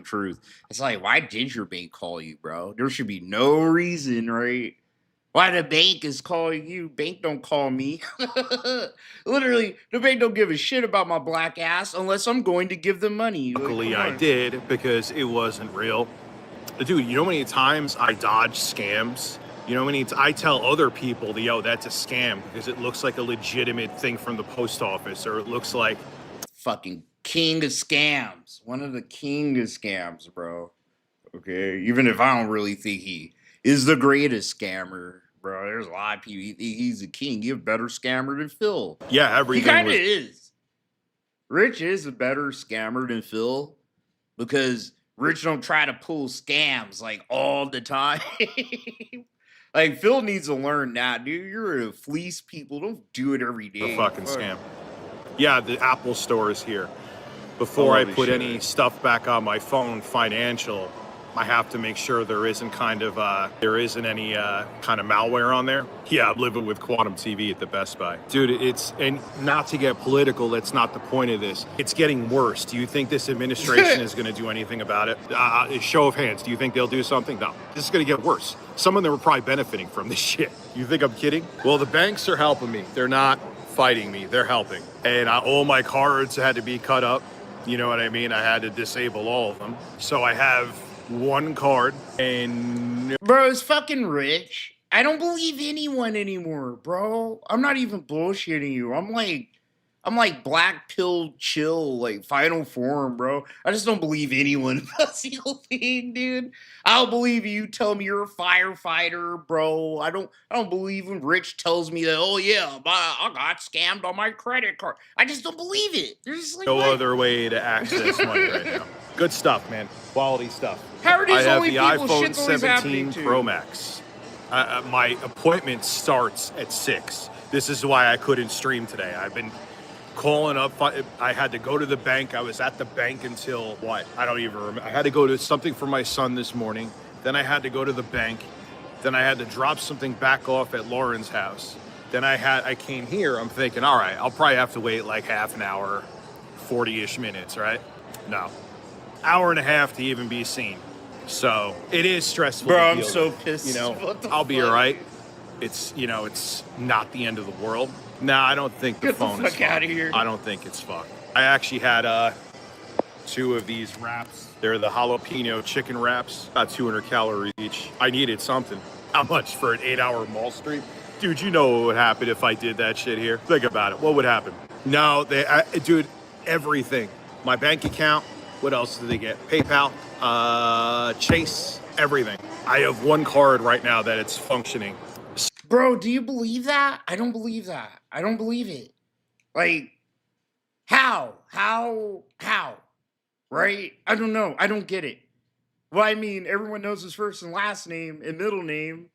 truth. It's like, why did your bank call you, bro? There should be no reason, right? Why the bank is calling you? Bank don't call me. Literally, the bank don't give a shit about my black ass unless I'm going to give them money. Luckily, I did because it wasn't real. Dude, you know how many times I dodge scams? You know how many I tell other people, that, yo, that's a scam because it looks like a legitimate thing from the post office, or it looks like fucking king of scams. One of the king of scams, bro. Okay, even if I don't really think he is the greatest scammer, bro. There's a lot of people. He's a king. He's a better scammer than Phil. Yeah, everything. He kind of is. Rich is a better scammer than Phil because Rich don't try to pull scams like all the time. Like Phil needs to learn that, dude. You're to fleece people. Don't do it every day. A fucking scam. Yeah, the Apple Store is here. Before I put any stuff back on my phone, financial, I have to make sure there isn't any kind of malware on there. Yeah, I'm living with Quantum TV at the Best Buy. Dude, and not to get political, that's not the point of this. It's getting worse. Do you think this administration is going to do anything about it? Show of hands, do you think they'll do something? No, this is going to get worse. Some of them are probably benefiting from this shit. You think I'm kidding? Well, the banks are helping me. They're not fighting me, they're helping. And all my cards had to be cut up. You know what I mean? I had to disable all of them. So I have one card and... Bro, it's fucking Rich. I don't believe anyone anymore, bro. I'm not even bullshitting you. I'm like black pill chill, like final form, bro. I just don't believe anyone. That's the whole thing, dude. I'll believe you tell me you're a firefighter, bro. I don't believe when Rich tells me that, oh yeah, I got scammed on my credit card. I just don't believe it. There's just like no other way to access money right now. Good stuff, man. Quality stuff. How are these I have only the people iPhone shit's always 17 to? Pro Max. My appointment starts at 6. This is why I couldn't stream today. I've been calling up. I had to go to the bank. I was at the bank until what? I don't even remember. I had to go to something for my son this morning. Then I had to go to the bank. Then I had to drop something back off at Lauren's house. Then I came here. I'm thinking, all right, I'll probably have to wait like half an hour, 40-ish minutes, right? No. Hour and a half to even be seen. So it is stressful. Bro, I'm so pissed. You know, I'll be all right. It's, you know, it's not the end of the world. No, I don't think the phone is fucked. Get the fuck out of here. I don't think it's fucked. I actually had 2 of these wraps. They're the jalapeno chicken wraps. About 200 calories each. I needed something. How much for an 8-hour mall stream? Dude, you know what would happen if I did that shit here? Think about it. What would happen? No, dude, everything. My bank account. What else do they get? PayPal, Chase, everything. I have one card right now that it's functioning. Bro, do you believe that? I don't believe that. I don't believe it. Like, how? Right? I don't know. I don't get it. Well, I mean, everyone knows his first and last name and middle name.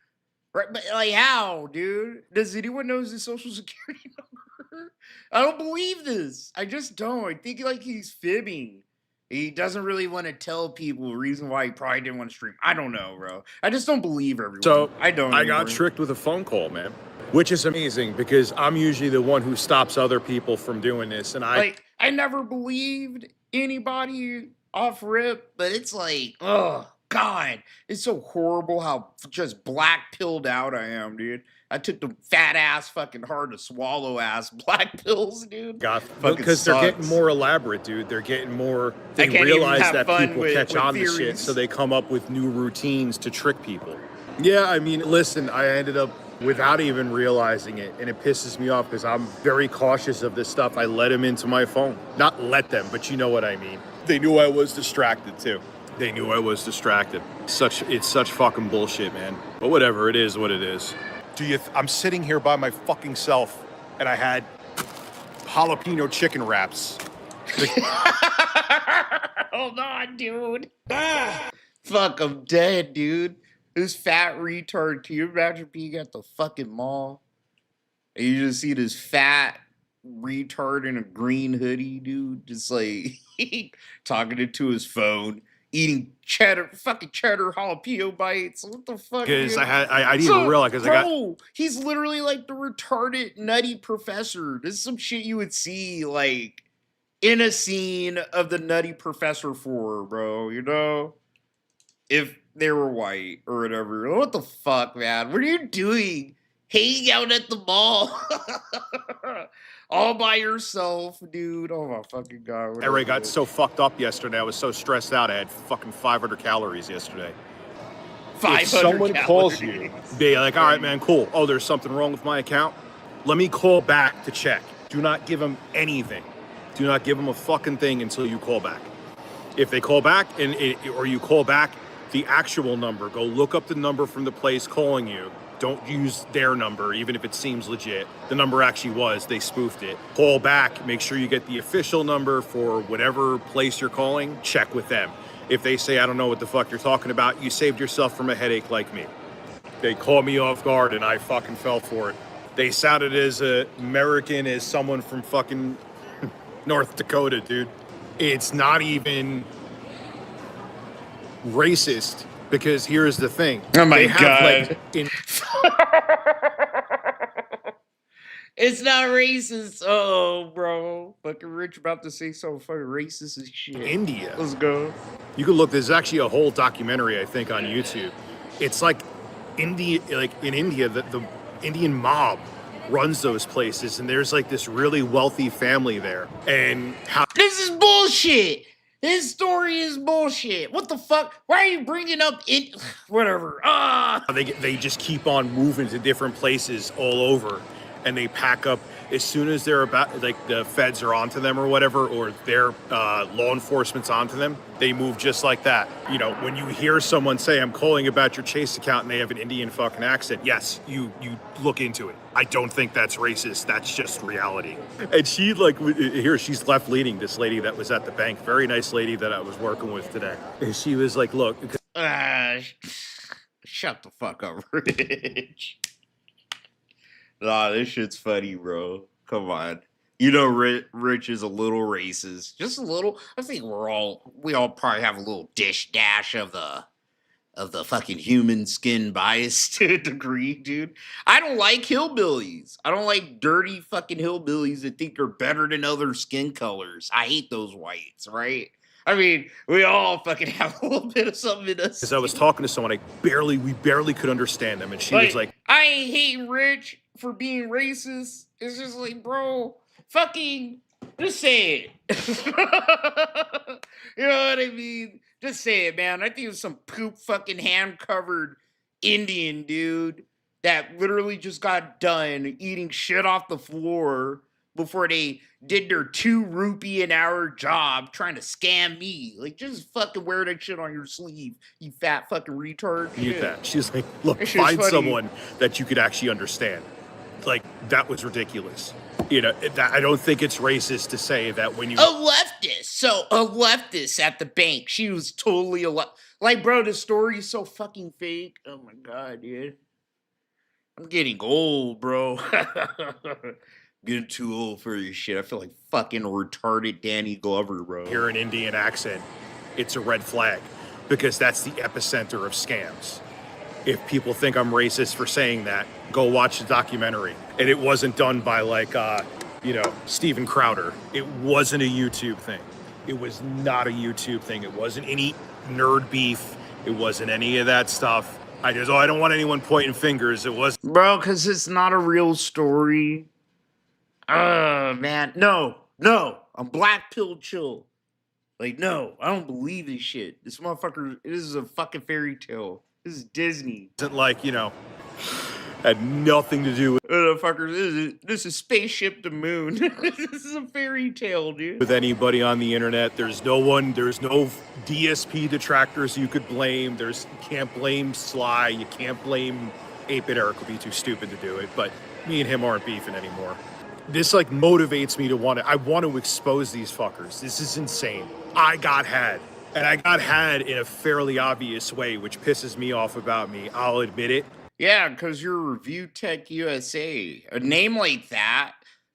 Right? But like, how, dude? Does anyone know his social security number? I don't believe this. I just don't. I think like he's fibbing. He doesn't really want to tell people the reason why he probably didn't want to stream. I don't know, bro. I just don't believe everyone. So I don't. I got tricked with a phone call, man, which is amazing because I'm usually the one who stops other people from doing this. And I never believed anybody off rip, but it's like, oh God, it's so horrible how just black pilled out I am, dude. I took the fat ass, fucking hard to swallow ass black pills, dude. Because they're getting more elaborate, dude. They're getting more. They realize that people catch on to shit, so they come up with new routines to trick people. Yeah, I mean, listen, I ended up without even realizing it, and it pisses me off because I'm very cautious of this stuff. I let them into my phone. Not let them, but you know what I mean. They knew I was distracted too. They knew I was distracted. It's such fucking bullshit, man. But whatever, it is what it is. I'm sitting here by my fucking self, and I had jalapeno chicken wraps. Hold on, dude. Fuck, I'm dead, dude. This fat retard. Can you imagine being at the fucking mall and you just see this fat retard in a green hoodie, dude, just like talking into his phone, eating fucking cheddar jalapeno bites. What the fuck? Because I didn't even realize. Bro, he's literally like the retarded nutty professor. This is some shit you would see like in a scene of the Nutty Professor 4, bro, you know? If they were white or whatever. What the fuck, man? What are you doing? Hanging out at the mall. All by yourself, dude. Oh my fucking god. I got so fucked up yesterday. I was so stressed out. I had fucking 500 calories yesterday. 500 if someone calories. Calls you, be like, all right, man, cool. Oh, there's something wrong with my account. Let me call back to check. Do not give them anything. Do not give them a fucking thing until you call back. If they call back or you call back the actual number, go look up the number from the place calling you. Don't use their number, even if it seems legit. The number actually was, they spoofed it. Call back, make sure you get the official number for whatever place you're calling, check with them. If they say, I don't know what the fuck you're talking about, you saved yourself from a headache like me. They called me off guard and I fucking fell for it. They sounded as American as someone from fucking North Dakota, dude. It's not even racist. Because here's the thing. Oh my god. It's not racist. Oh, bro. Fucking Rich about to say something fucking racist as shit. India. Let's go. You can look, there's actually a whole documentary, I think, on YouTube. It's like India, like in India, the Indian mob runs those places, and there's like this really wealthy family there. And how this is bullshit. His story is bullshit. What the fuck? Why are you bringing up it? Whatever. They just keep on moving to different places all over, and they pack up as soon as they're about, like the feds are onto them or whatever, or their law enforcement's onto them. They move just like that. You know, when you hear someone say, "I'm calling about your Chase account," and they have an Indian fucking accent, yes, you look into it. I don't think that's racist. That's just reality. And she, like, here, she's left leaning, this lady that was at the bank. Very nice lady that I was working with today. And she was like, look. Shut the fuck up, Rich. Nah, this shit's funny, bro. Come on. You know, Rich is a little racist. Just a little. I think we all probably have a little dash of the fucking human skin bias to a degree, dude. I don't like hillbillies. I don't like dirty fucking hillbillies that think they're better than other skin colors. I hate those whites, right? I mean, we all fucking have a little bit of something in us. Because I was talking to someone, we barely could understand them, and she was like, I ain't hating Rich for being racist. It's just like, bro, fucking just say it. You know what I mean? Just say it, man. I think it was some poop fucking hand-covered Indian dude that literally just got done eating shit off the floor before they did their 2 rupee an hour job trying to scam me. Like, just fucking wear that shit on your sleeve, you fat fucking retard. Mute that. She's like, look, find someone that you could actually understand. Like, that was ridiculous. You know, I don't think it's racist to say that when you... A leftist. So, a leftist at the bank. She was totally a like, bro, the story is so fucking fake. Oh my god, dude. I'm getting old, bro. Getting too old for this shit. I feel like fucking retarded Danny Glover, bro. Hear an Indian accent, it's a red flag. Because that's the epicenter of scams. If people think I'm racist for saying that, go watch the documentary. And it wasn't done by, like, Steven Crowder. It wasn't a YouTube thing. It was not a YouTube thing. It wasn't any nerd beef. It wasn't any of that stuff. I don't want anyone pointing fingers. It was... Bro, because it's not a real story. Man. No. I'm black pill chill. Like, no, I don't believe this shit. This motherfucker, this is a fucking fairy tale. This is Disney. Isn't like, had nothing to do with motherfuckers. This is Spaceship to Moon. This is a fairy tale, dude. With anybody on the internet. There's no DSP detractors you could blame. You can't blame Sly. You can't blame 8-Bit Eric. Would be too stupid to do it. But me and him aren't beefing anymore. This like motivates me to I want to expose these fuckers. This is insane. I got had. And I got had in a fairly obvious way, which pisses me off about me. I'll admit it. Yeah, because you're Review Tech USA. A name like that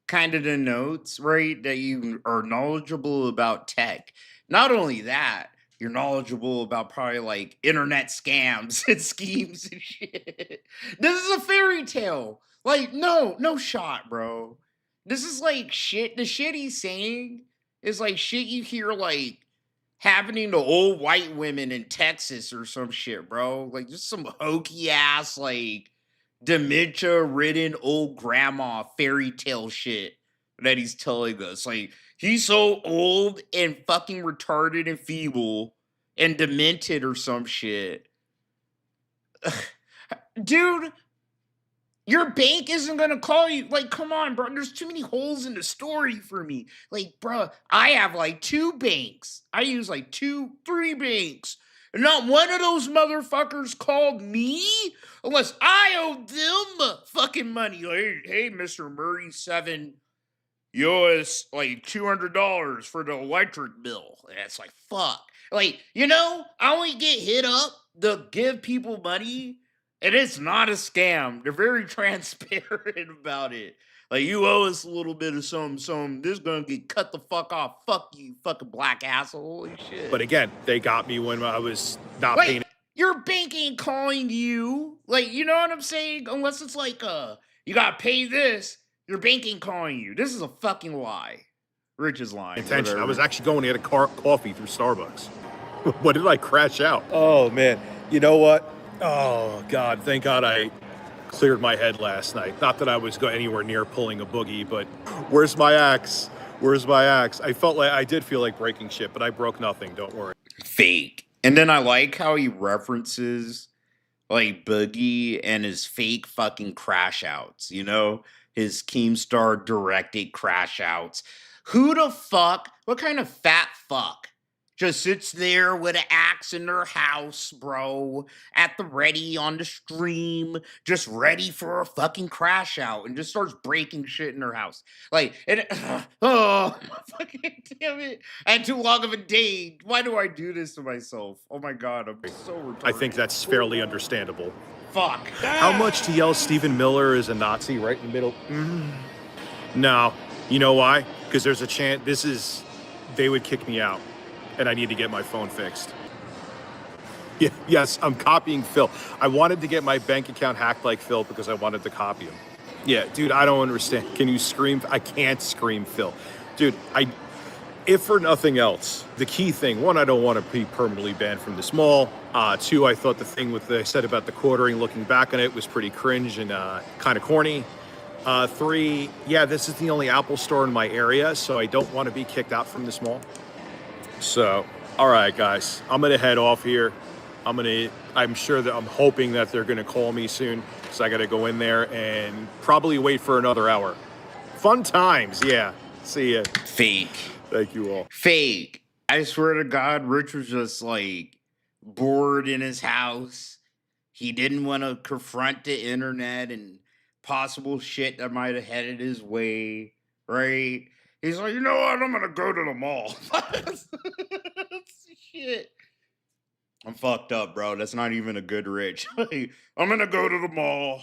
kind of denotes, right, that you are knowledgeable about tech. Not only that, you're knowledgeable about probably like internet scams and schemes and shit. This is a fairy tale. Like, no shot, bro. This is like shit. The shit he's saying It's like shit you hear like happening to old white women in Texas or some shit, bro. Like just some hokey ass, like dementia ridden old grandma fairy tale shit that he's telling us. Like he's so old and fucking retarded and feeble and demented or some shit. Dude, your bank isn't gonna call you. Like, come on, bro. There's too many holes in the story for me. Like, bro, I have like 2 banks. I use like 2, 3 banks. And not one of those motherfuckers called me unless I owed them fucking money. Like, hey, Mr. Moreee 7, you owe us like $200 for the electric bill. And it's like, fuck. Like, you know, I only get hit up to give people money, and it's not a scam. They're very transparent about it. Like, you owe us a little bit of some. This is gonna get cut the fuck off. Fuck you, fucking black asshole. Holy shit. But again, they got me when I was not paying. Your bank ain't calling you. Like, you know what I'm saying? Unless it's like, you gotta pay this. Your bank ain't calling you. This is a fucking lie. Rich is lying. Intention. Whatever. I was actually going to get a coffee through Starbucks. What did I crash out? Oh, man. You know what? Oh, God. Thank God I cleared my head last night. Not that I was anywhere near pulling a boogie, but where's my axe? Where's my axe? I did feel like breaking shit, but I broke nothing. Don't worry. Fake. And then I like how he references like Boogie and his fake fucking crash outs, you know? His Keemstar directed crash outs. Who the fuck, what kind of fat fuck just sits there with an axe in their house, bro, at the ready on the stream, just ready for a fucking crash out and just starts breaking shit in their house? Like, and oh, fucking damn it. I had too long of a day. Why do I do this to myself? Oh my God, I'm so retarded. I think that's fairly understandable. Fuck. How much to yell Stephen Miller is a Nazi right in the middle? No. You know why? Because there's a chance they would kick me out and I need to get my phone fixed. Yeah, yes, I'm copying Phil. I wanted to get my bank account hacked like Phil because I wanted to copy him. Yeah, dude, I don't understand. Can you scream? I can't scream Phil. Dude, if for nothing else, the key thing, 1, I don't want to be permanently banned from this mall. 2, I thought the thing I said about the quartering, looking back on it, was pretty cringe and kind of corny. 3, yeah, this is the only Apple store in my area, so I don't want to be kicked out from this mall. So, all right, guys, I'm going to head off here. I'm hoping that they're going to call me soon, so I got to go in there and probably wait for another hour. Fun times, yeah. See ya. Fake. Thank you all. Fake. I swear to God, Rich was just like bored in his house. He didn't want to confront the internet and possible shit that might have headed his way, right? He's like, you know what? I'm gonna go to the mall. Shit. I'm fucked up, bro. That's not even a good Rich. Like, I'm gonna go to the mall.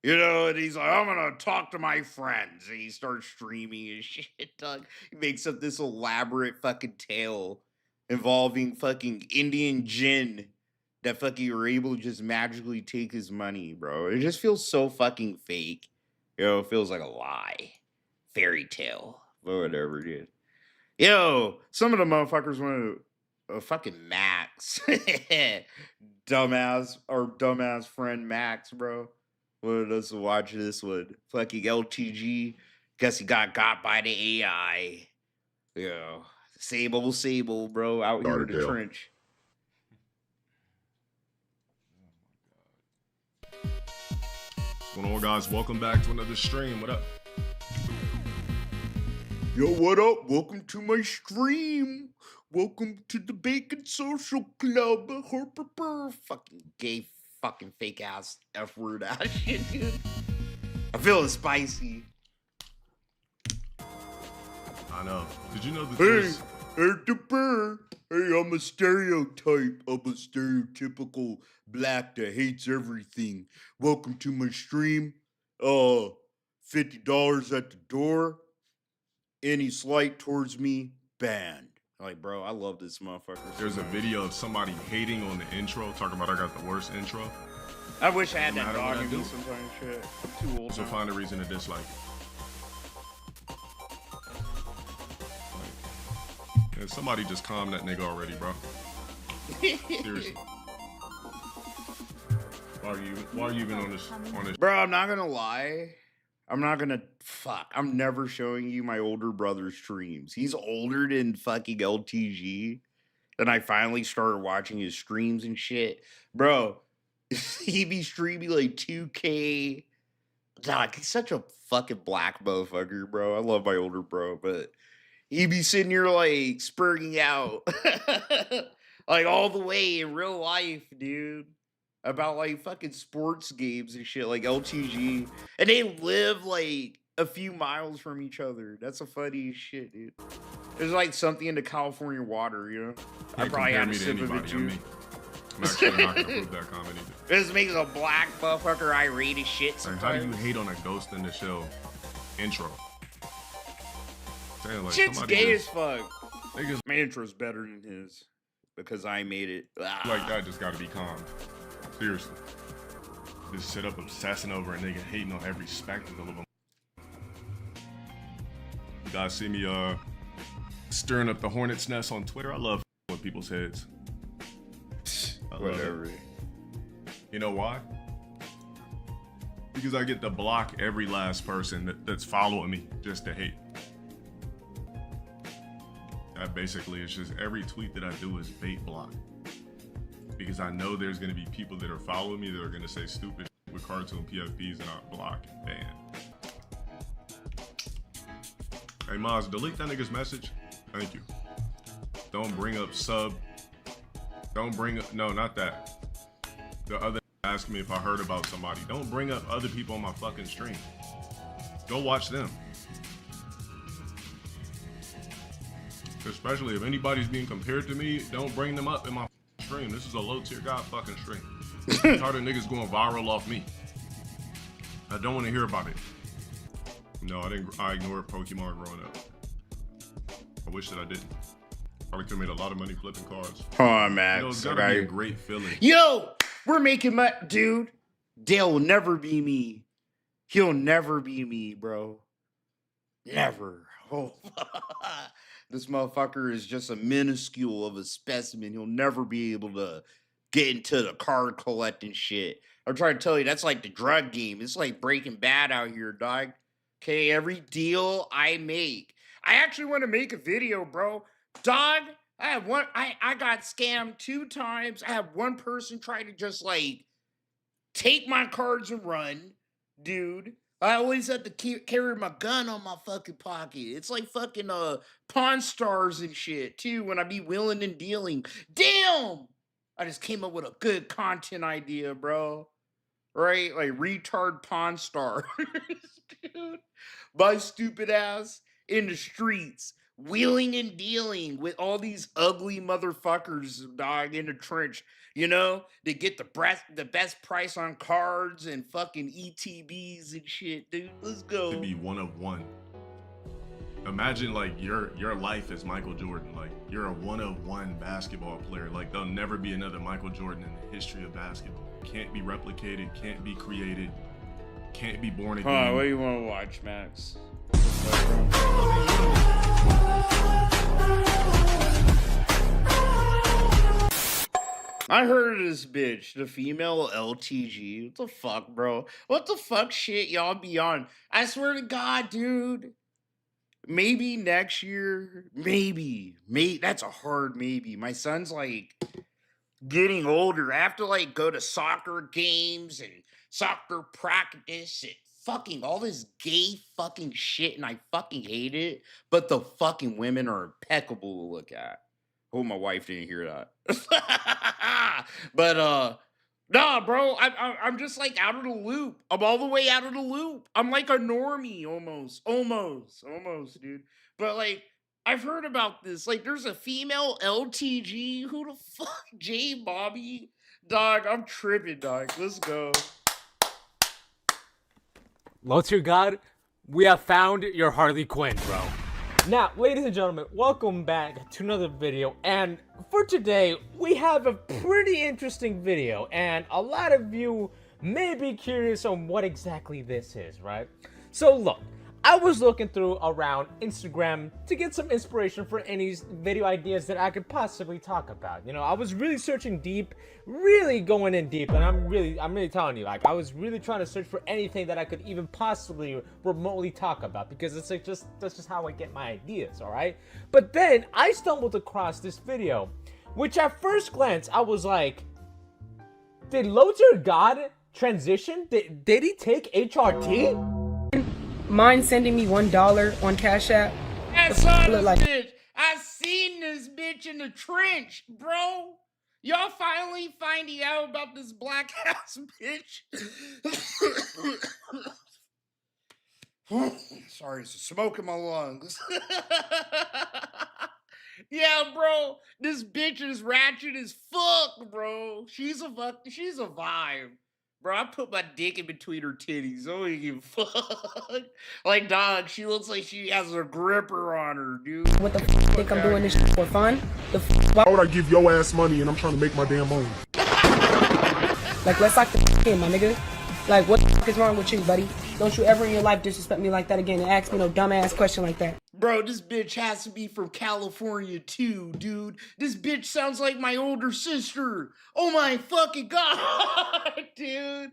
You know, and he's like, I'm gonna talk to my friends. And he starts streaming and shit, dog. He makes up this elaborate fucking tale involving fucking Indian jinn that fucking are able to just magically take his money, bro. It just feels so fucking fake. You know, it feels like a lie. Fairy tale. Or whatever it is. Yo, some of the motherfuckers want a fucking Max. dumbass friend Max, bro. Wanted us to watch this one. Fucking LTG. Guess he got by the AI. Yo, sable, bro. Out here in the trench. What's going on, guys? Welcome back to another stream. What up? Yo, what up? Welcome to my stream. Welcome to the Bacon Social Club. Fucking gay, fucking fake ass F word ass shit, dude. I feel it's spicy. I know. Did you know that Hey, I'm a stereotype. I'm a stereotypical black that hates everything. Welcome to my stream. $50 at the door. Any slight towards me, banned. Like, bro, I love this motherfucker. There's a video of somebody hating on the intro, talking about I got the worst intro. I wish I had that dog in me sometimes. Shit, I'm too old. So find a reason to dislike. Yeah, somebody just calm that nigga already, bro. Seriously. Why are you even on this? Bro, I'm not gonna lie. I'm never showing you my older brother's streams. He's older than fucking LTG. And I finally started watching his streams and shit. Bro, he be streaming like 2K. Dog, he's such a fucking black motherfucker, bro. I love my older bro, but he be sitting here like spurting out. Like all the way in real life, dude. About like fucking sports games and shit, like LTG. And they live like a few miles from each other. That's a funny shit, dude. There's like something in the California water, you know? I probably had a sip of it too. I'm actually not gonna prove that comment either. This makes a black motherfucker irate as shit sometimes. Like, how do you hate on a Ghost in the Shell intro? Damn, like, shit's gay as fuck. Niggas, my intro's better than his because I made it. Like that just gotta be calm. Seriously. Just sit up obsessing over a nigga hating on every spectacle of him. You guys see me stirring up the hornet's nest on Twitter? I love with people's heads. Whatever. You know why? Because I get to block every last person that's following me just to hate. That basically is just every tweet that I do is bait block. Because I know there's gonna be people that are following me that are gonna say stupid shit with cartoon PFPs and I'll block and ban. Hey Maz, delete that nigga's message. Thank you. Don't bring up sub. Don't bring up, no, not that. The other asked me if I heard about somebody. Don't bring up other people on my fucking stream. Go watch them. Especially if anybody's being compared to me, don't bring them up in my stream. This is a low tier god fucking stream. Tired of niggas going viral off me. I don't want to hear about it. No, I ignored Pokemon growing up. I wish that I didn't. Probably could have made a lot of money flipping cards. Oh, Max. You know, it's gotta be a great feeling. Yo, we're making dude. Dale will never be me. He'll never be me, bro. Never. Oh, this motherfucker is just a minuscule of a specimen. He'll never be able to get into the card collecting shit. I'm trying to tell you, that's like the drug game. It's like Breaking Bad out here, dog. Okay, every deal I make. I actually want to make a video, bro. Dog, I got scammed 2 times. I have one person try to just like take my cards and run, dude. I always have to carry my gun on my fucking pocket. It's like fucking Pawn Stars and shit too when I be wheeling and dealing. Damn! I just came up with a good content idea, bro. Right? Like retard Pawn Stars. Dude. My stupid ass in the streets. Wheeling and dealing with all these ugly motherfuckers, dog, in the trench. You know, they get the best price on cards and fucking ETBs and shit, dude. Let's go. To be one of one. Imagine like your life is Michael Jordan. Like you're a one of one basketball player. Like there'll never be another Michael Jordan in the history of basketball. Can't be replicated. Can't be created. Can't be born again. What do you want to watch, Max? I heard of this bitch, the female LTG. What the fuck, bro? What the fuck shit y'all be on? I swear to God, dude. Maybe next year. Maybe. That's a hard maybe. My son's like getting older. I have to like go to soccer games and soccer practice and fucking all this gay fucking shit, and I fucking hate it. But the fucking women are impeccable to look at. Hope my wife didn't hear that. But nah, bro, I'm just like out of the loop. I'm all the way out of the loop. I'm like a normie almost, dude. But like, I've heard about this. Like, there's a female LTG. Who the fuck, J Bobby? Dog, I'm tripping, dog. Let's go. Low tier God, we have found your Harley Quinn, bro. Now, ladies and gentlemen, welcome back to another video, and for today, we have a pretty interesting video, and a lot of you may be curious on what exactly this is, right? So look, I was looking through around Instagram to get some inspiration for any video ideas that I could possibly talk about. You know, I was really searching deep, really going in deep, and I'm really telling you, like, I was really trying to search for anything that I could even possibly remotely talk about, because it's like that's just how I get my ideas, all right? But then I stumbled across this video, which at first glance I was like, did Low Tier God transition? Did he take HRT? Mind sending me $1 on Cash App? I saw this bitch. I seen this bitch in the trench, bro. Y'all finally finding out about this black ass bitch. Sorry, it's a smoke in my lungs. Yeah, bro. This bitch is ratchet as fuck, bro. She's a vibe. Bro, I put my dick in between her titties. I don't give a fuck. Like, dog, she looks like she has a gripper on her, dude. What the f think I'm doing this shit for fun? Why would I give your ass money and I'm trying to make my damn own? Like, let's lock the f in, my nigga. Like, what the f is wrong with you, buddy? Don't you ever in your life disrespect me like that again and ask me no dumbass question like that. Bro, this bitch has to be from California too, dude. This bitch sounds like my older sister. Oh my fucking god, dude.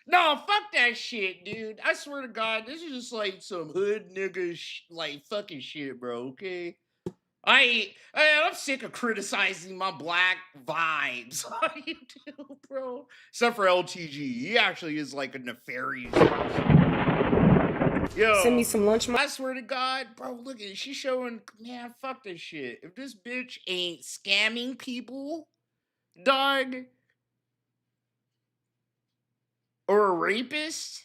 No, fuck that shit, dude. I swear to God, this is just like some hood nigga like fucking shit, bro, okay? I'm sick of criticizing my black vibes. How you do, bro? Except for LTG. He actually is like a nefarious person. Yo, send me some lunch money. I swear to God, bro, look at it. She's showing, man, fuck this shit. If this bitch ain't scamming people, dog, or a rapist,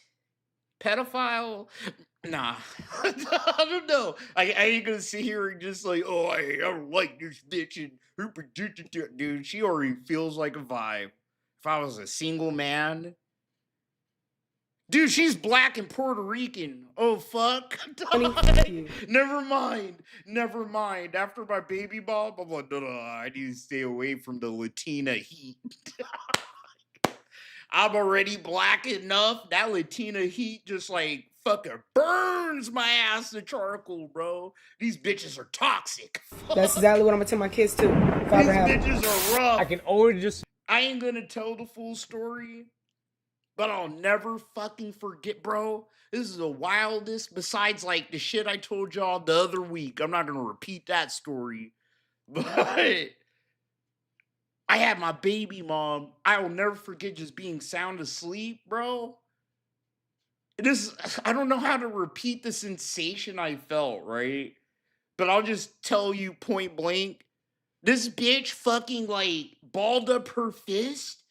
pedophile, nah. I don't know. I ain't gonna sit here and just like, oh, I don't like this bitch. And dude, she already feels like a vibe. If I was a single man, dude, she's black and Puerto Rican. Oh, fuck. Never mind. After my baby mom, I'm like, no, I need to stay away from the Latina heat. I'm already black enough. That Latina heat just like fucking burns my ass to charcoal, bro. These bitches are toxic. That's exactly what I'm gonna tell my kids too. These bitches are rough. I can already just... I ain't gonna tell the full story, but I'll never fucking forget, bro. This is the wildest, besides like the shit I told y'all the other week. I'm not gonna repeat that story, but I had my baby mom. I will never forget just being sound asleep, bro. I don't know how to repeat the sensation I felt, right? But I'll just tell you point blank. This bitch fucking like balled up her fist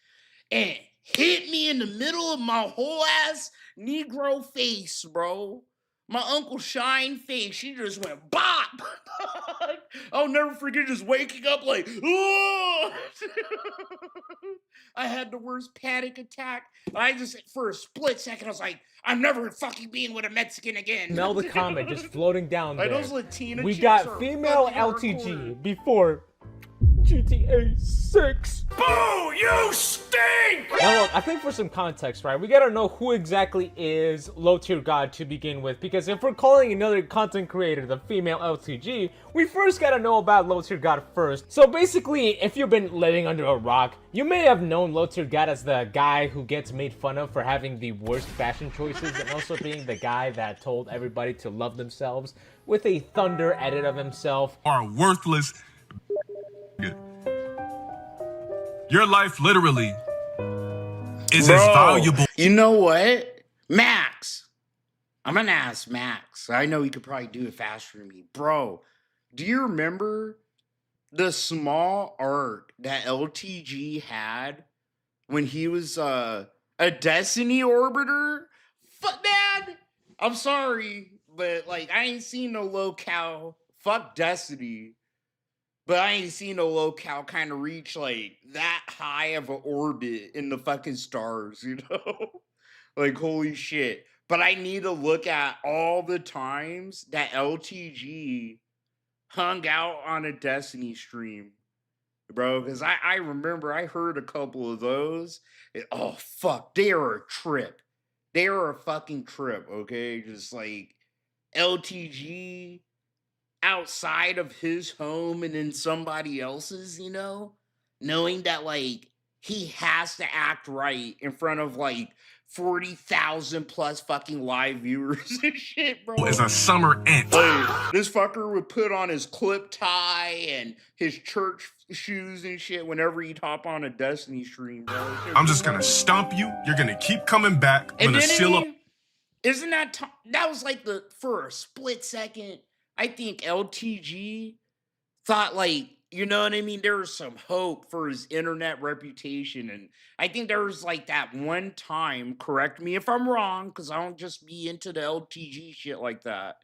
and hit me in the middle of my whole ass Negro face, bro. My Uncle Shine face. She just went bop. I'll never forget just waking up like, oh! I had the worst panic attack. I just, for a split second, I was like, I'm never fucking being with a Mexican again. Smell the comment just floating down there. Those Latina we chicks got female LTG hardcore. Before GTA 6. Boo! You stink! Now look, I think for some context, right, we gotta know who exactly is Low Tier God to begin with, because if we're calling another content creator the female LTG, we first gotta know about Low Tier God first. So basically, if you've been living under a rock, you may have known Low Tier God as the guy who gets made fun of for having the worst fashion choices, and also being the guy that told everybody to love themselves with a thunder edit of himself. Are worthless. Your life literally is as valuable. You know what? Max. I'm gonna ask Max. I know he could probably do it faster than me. Bro, do you remember the small arc that LTG had when he was a Destiny Orbiter? Fuck, man. I'm sorry, but like I ain't seen no locale. Fuck Destiny. But I ain't seen no locale kind of reach like that high of an orbit in the fucking stars, you know? Like, holy shit. But I need to look at all the times that LTG hung out on a Destiny stream, bro. Because I remember I heard a couple of those. Oh, fuck. They are a trip. They are a fucking trip, okay? Just like, LTG outside of his home and in somebody else's, you know, knowing that like he has to act right in front of like 40,000 plus fucking live viewers and shit, bro. Is a summer ant. Like, this fucker would put on his clip tie and his church shoes and shit whenever he'd hop on a Destiny stream, bro. I'm just gonna stomp you. You're gonna keep coming back. I'm gonna seal up. Isn't that that was like for a split second, I think LTG thought like, you know what I mean? There was some hope for his internet reputation. And I think there was like that one time, correct me if I'm wrong, because I don't just be into the LTG shit like that.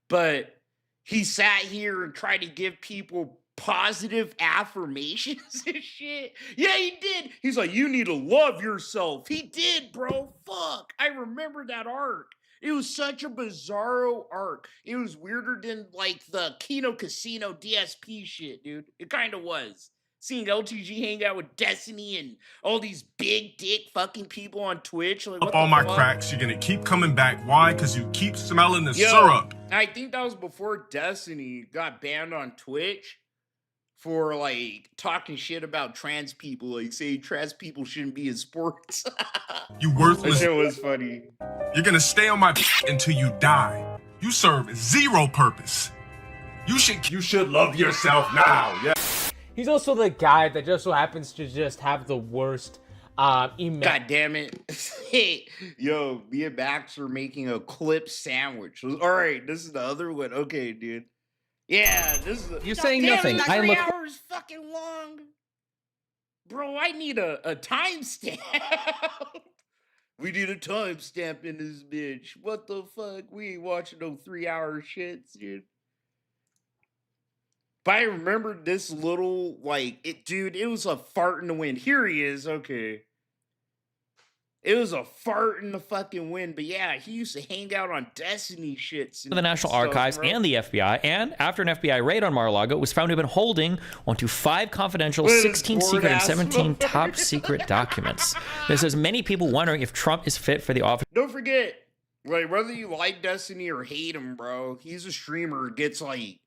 But he sat here and tried to give people positive affirmations and shit. Yeah, he did. He's like, you need to love yourself. He did, bro. Fuck. I remember that arc. It was such a bizarro arc. It was weirder than like the Kino Casino DSP shit, dude. It kind of was. Seeing LTG hang out with Destiny and all these big dick fucking people on Twitch. Like, Up all my cracks. You're gonna keep coming back. Why? Because you keep smelling the Yo, syrup. I think that was before Destiny got banned on Twitch for like talking shit about trans people, like saying trans people shouldn't be in sports. You worthless. That shit was funny. You're gonna stay on my until you die. You serve zero purpose. You should love yourself now. Yeah. He's also the guy that just so happens to just have the worst email. God damn it. Hey, yo, me and Max are making a clip sandwich. All right, this is the other one. Okay, dude. Yeah, this is. You're saying nothing. I look 3 look. hours fucking long, bro. I need a timestamp. We need a timestamp in this bitch. What the fuck? We ain't watching no 3-hour shits, dude. But I remember this little like it, dude. It was a fart in the wind. Here he is. Okay. It was a fart in the fucking wind, but yeah, he used to hang out on Destiny shits. The National Archives and the FBI, and after an FBI raid on Mar-a-Lago, it was found to have been holding onto 5 confidential, 16 secret, and 17 top secret documents. This has many people wondering if Trump is fit for the office. Don't forget, like whether you like Destiny or hate him, bro, he's a streamer, gets like,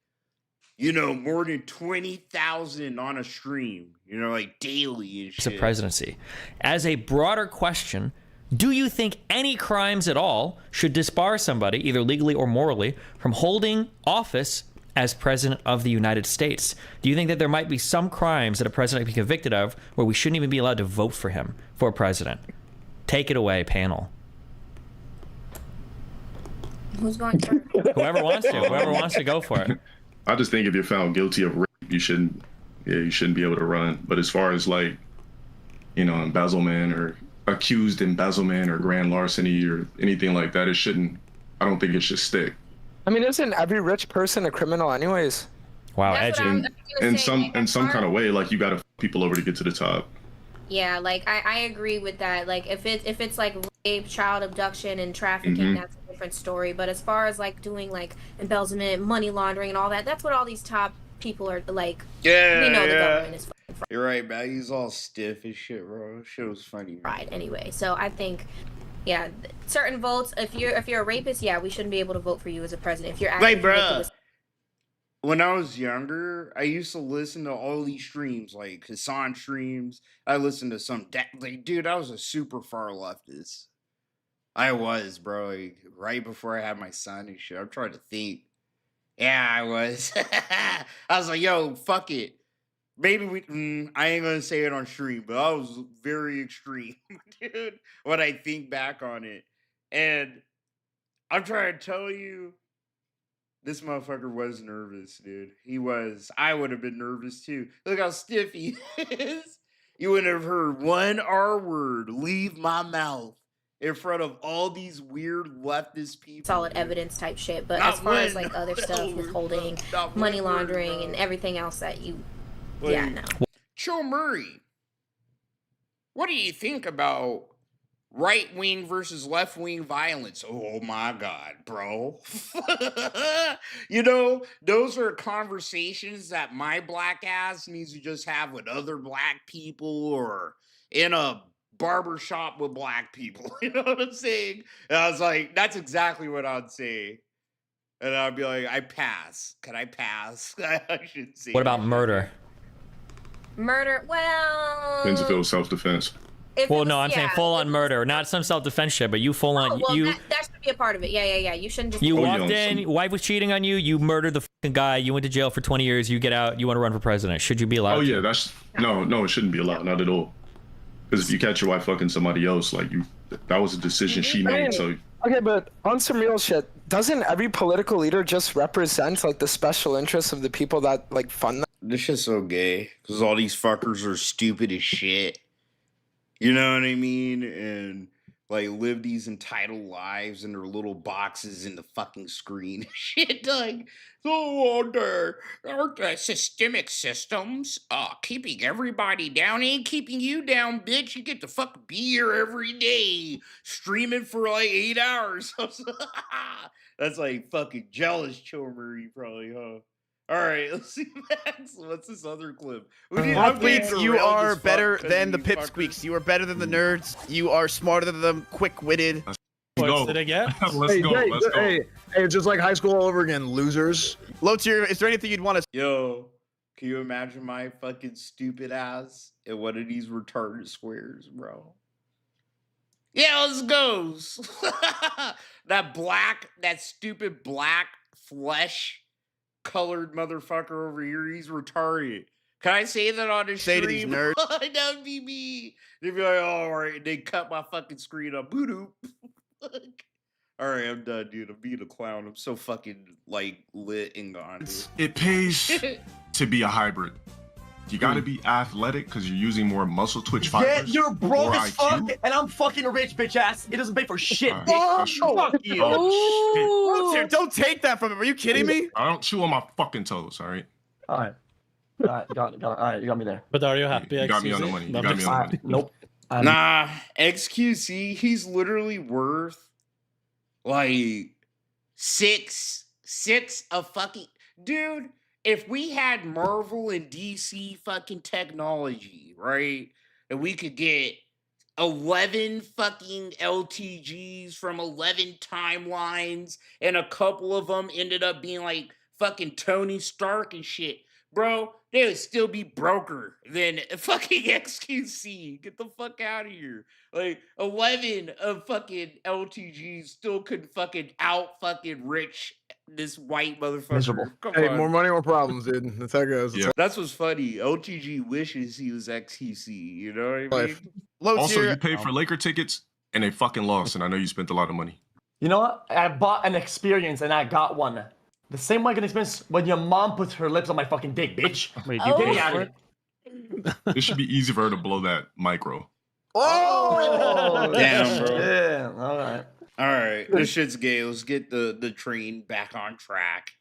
you know, more than 20,000 on a stream, you know, like daily and shit. The presidency. As a broader question, do you think any crimes at all should disbar somebody, either legally or morally, from holding office as president of the United States? Do you think that there might be some crimes that a president can be convicted of where we shouldn't even be allowed to vote for him for president? Take it away, panel. Who's going first? Whoever wants to go for it. I just think if you're found guilty of rape, you shouldn't be able to run. But as far as like, you know, embezzlement or accused embezzlement or grand larceny or anything like that, I don't think it should stick. I mean, isn't every rich person a criminal anyways? Wow, edgy. In some kind of way, like you got to people over to get to the top. Yeah, like I agree with that. Like if it's like rape, child abduction, and trafficking, that's a different story. But as far as like doing like embezzlement, money laundering, and all that, that's what all these top people are like. Yeah, we know the government is fucking fraud. You're right, man. He's all stiff as shit, bro. Shit was funny. Right. Anyway, so I think, yeah, certain votes. If you're a rapist, yeah, we shouldn't be able to vote for you as a president. If you're acting like, bro. When I was younger, I used to listen to all these streams, like Hassan streams. I listened to some, like, dude, I was a super far leftist. I was, bro, like, right before I had my son and shit. I'm trying to think. Yeah, I was. I was like, yo, fuck it. Maybe I ain't gonna say it on stream, but I was very extreme, dude, when I think back on it. And I'm trying to tell you, this motherfucker was nervous, dude. He was. I would have been nervous too. Look how stiff he is. You wouldn't have heard one R word leave my mouth in front of all these weird leftist people. Solid evidence type shit. But as far as like other stuff, withholding, money laundering, and everything else that you, yeah, no. Cho Moreee, what do you think about right-wing versus left-wing violence? Oh my God, bro. You know, those are conversations that my black ass needs to just have with other black people or in a barbershop with black people. You know what I'm saying? And I was like, that's exactly what I'd say. And I'd be like, I pass. Can I pass? I should say. What about murder? Murder? Well. Depends if it was self-defense. Well, no, I'm saying full on murder, not some self-defense shit, but you full on. Well, you. that should be a part of it. Yeah. You shouldn't just. You walked in, wife was cheating on you, you murdered the fucking guy, you went to jail for 20 years, you get out, you want to run for president. Should you be allowed? Oh yeah, that's no, it shouldn't be allowed, not at all. Because if you catch your wife fucking somebody else, like that was a decision she made. So. Okay, but on some real shit, doesn't every political leader just represent like the special interests of the people that like fund them? This shit's so gay because all these fuckers are stupid as shit. You know what I mean? And like live these entitled lives in their little boxes in the fucking screen. Shit, like, so aren't the systemic systems keeping everybody down? Ain't keeping you down, bitch. You get to fuck be here every day, streaming for like 8 hours. That's like fucking jealous, Moreee, probably, huh? All right, let's see Max. What's this other clip? You are better than the pipsqueaks. You are better than the nerds. You are smarter than them, quick-witted. What did I get? Let's go. Hey, it's just like high school all over again. Losers. Low tier, is there anything you'd want to... Yo, can you imagine my fucking stupid ass in one of these retarded squares, bro? Yeah, let's go. that stupid black flesh colored motherfucker over here, he's retarded. Can I say that on his stream? To these nerds. That would be me. They'd be like, oh, all right, they cut my fucking screen up. Boo-doo. All right, I'm done, dude. I'm being a clown. I'm so fucking, like, lit and gone, dude. It pays to be a hybrid. You gotta be athletic because you're using more muscle twitch fibers. Yeah, you're broke as fuck, and I'm fucking a rich bitch ass. It doesn't pay for shit, bitch. Fuck you. Oh, shit. Don't take that from him. Are you kidding me? I don't chew on my fucking toes, all right? All right. Got it. All right, you got me there. But are you happy? You got me on the money. You got me on the money. Nope. Nah, XQC, he's literally worth like six of fucking dude. If we had Marvel and DC fucking technology, right, and we could get 11 fucking LTGs from 11 timelines, and a couple of them ended up being like fucking Tony Stark and shit, bro, they would still be broker than fucking XQC. Get the fuck out of here. Like, 11 of fucking LTGs still could fucking out fucking rich this white motherfucker. Miserable. Come Hey, on. more money, more problems, dude. That's how it goes. Yeah. That's what's funny. LTG wishes he was XQC. You know what I mean? Low Also, tier. you paid for Laker tickets and they fucking lost, and I know you spent a lot of money. You know what? I bought an experience, and I got one. The same way I can experience when your mom puts her lips on my fucking dick, bitch. Wait, Get me out of here. It should be easy for her to blow that micro. Oh! Damn, bro. Yeah, all right. All right, this shit's gay. Let's get the train back on track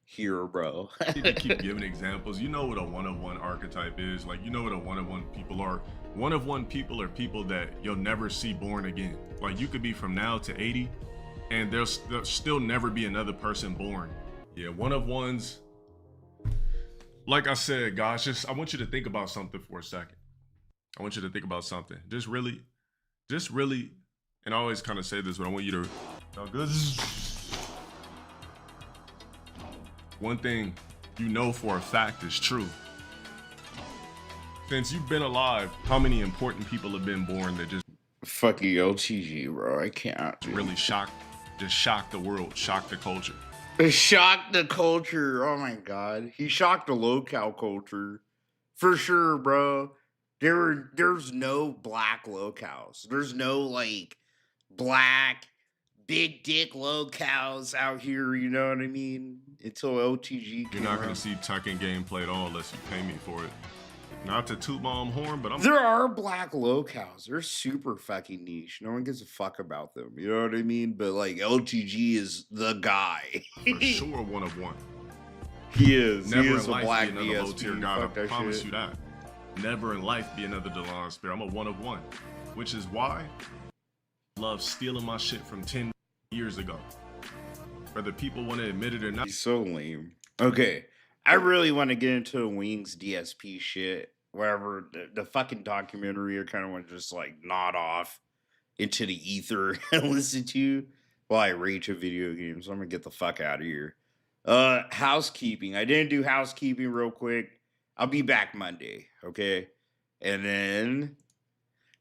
here, bro. You need to keep giving examples. You know what a one-of-one archetype is. Like, you know what a one-of-one people are. One-of-one people are people that you'll never see born again. Like, you could be from now to 80, and there'll still never be another person born. Yeah, one-of-ones. Like I said, guys, I want you to think about something for a second. I want you to think about something. Just really, and I always kind of say this, but I want you to, one thing you know for a fact is true. Since you've been alive, how many important people have been born that just Fucking LTG, bro. I can't. really shock the world, shock the culture? Shocked the culture. Oh my god. He shocked the local culture. For sure, bro. There's no black locals. There's no like black big dick locals out here, you know what I mean? Until LTG You're not gonna see Tekken gameplay at all unless you pay me for it. Not to toot my own horn, but there are black locals. They're super fucking niche. No one gives a fuck about them. You know what I mean? But like LTG is the guy. For sure one-of-one. He is. Never He is in a life black be another DSP. low-tier guy. Fuck I that promise shit. you that. Never in life be another Delon Spear. I'm a one-of-one. Which is why I love stealing my shit from 10 years ago. Whether people want to admit it or not. He's so lame. Okay. I really want to get into Wing's DSP shit. Whatever. The fucking documentary I kind of want to just like nod off into the ether and listen to. Well, I rage at video games. I'm gonna get the fuck out of here. Housekeeping. I didn't do housekeeping real quick. I'll be back Monday, okay? And then,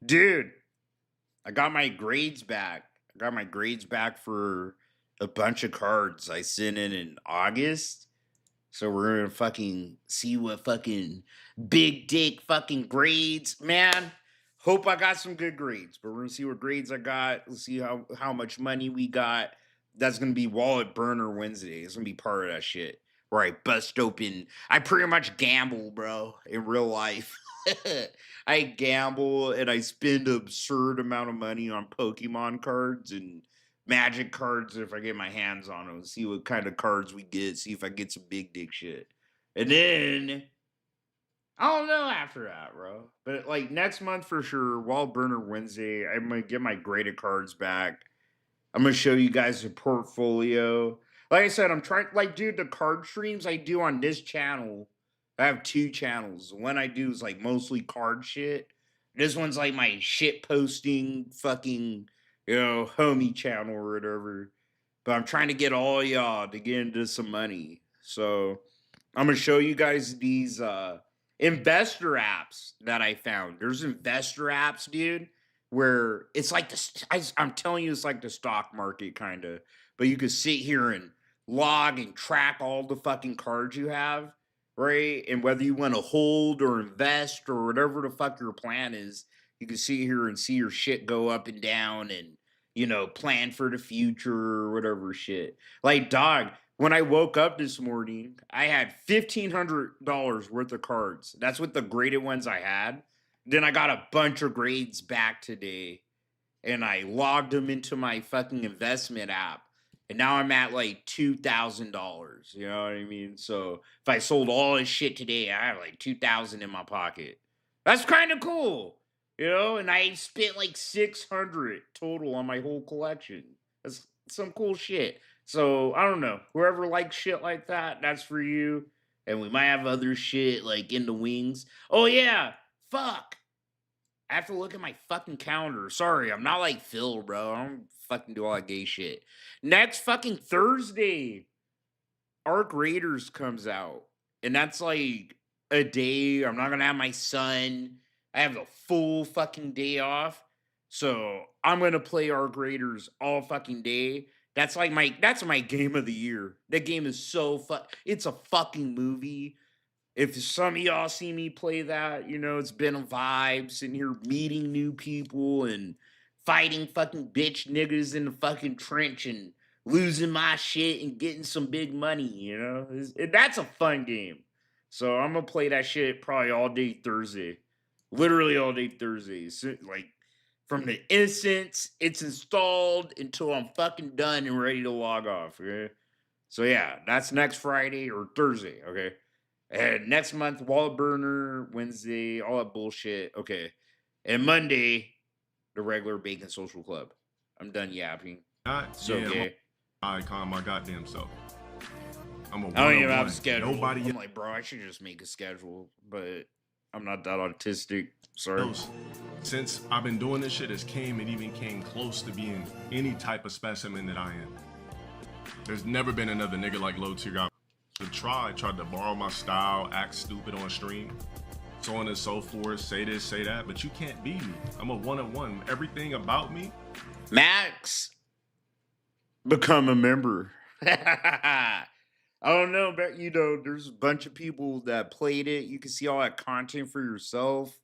dude, I got my grades back. I got my grades back for a bunch of cards I sent in August. So we're gonna fucking see what fucking big dick fucking grades, man. Hope I got some good grades, but we're gonna see what grades I got. Let's see how much money we got. That's gonna be Wallet Burner Wednesday. It's gonna be part of that shit where I bust open. I pretty much gamble, bro, in real life. I gamble and I spend an absurd amount of money on Pokemon cards and Magic cards if I get my hands on them. See what kind of cards we get. See if I get some big dick shit. And then I don't know after that, bro. But like next month for sure, Wall Burner Wednesday, I'm gonna get my graded cards back. I'm gonna show you guys the portfolio. Like I said, I'm trying, like, dude, the card streams I do on this channel. I have 2 channels. The one I do is like mostly card shit. This one's like my shit posting fucking, you know, homie channel or whatever. But I'm trying to get all y'all to get into some money. So I'm gonna show you guys these investor apps that I found. There's investor apps, dude, where it's like I'm telling you, it's like the stock market kind of, but you could sit here and log and track all the fucking cards you have, right? And whether you want to hold or invest or whatever the fuck your plan is, you can sit here and see your shit go up and down and, you know, plan for the future or whatever shit. Like, dog, when I woke up this morning, I had $1,500 worth of cards. That's what the graded ones I had. Then I got a bunch of grades back today, and I logged them into my fucking investment app. And now I'm at like $2,000. You know what I mean? So if I sold all this shit today, I have like $2,000 in my pocket. That's kind of cool. You know, and I spent like $600 total on my whole collection. That's some cool shit. So I don't know. Whoever likes shit like that, that's for you. And we might have other shit like in the wings. Oh yeah, fuck. I have to look at my fucking calendar. Sorry, I'm not like Phil, bro. I don't fucking do all that gay shit. Next fucking Thursday, Arc Raiders comes out. And that's like a day. I'm not gonna have my son. I have the full fucking day off. So I'm gonna play Arc Raiders all fucking day. That's like that's my game of the year. That game is so it's a fucking movie. If some of y'all see me play that, you know, it's been a vibe, sitting here meeting new people and fighting fucking bitch niggas in the fucking trench and losing my shit and getting some big money, you know? That's a fun game. So I'm gonna play that shit probably all day Thursday. Literally all day Thursday. So, like, from the instant it's installed until I'm fucking done and ready to log off, okay? So yeah, that's next Friday or Thursday, okay? And next month, Wallet Burner, Wednesday, all that bullshit, okay. And Monday, the regular Bacon Social Club. I'm done yapping. Okay. I calm my goddamn self. I don't even have a schedule. I'm like, bro, I should just make a schedule, but I'm not that autistic. Sorry. Since I've been doing this shit, it even came close to being any type of specimen that I am. There's never been another nigga like Low Tier guy. Tried to borrow my style, act stupid on stream, so on and so forth, say this, say that, but you can't be me. I'm a one-on-one. Everything about me. Max, become a member. I don't know, but you know, there's a bunch of people that played it. You can see all that content for yourself.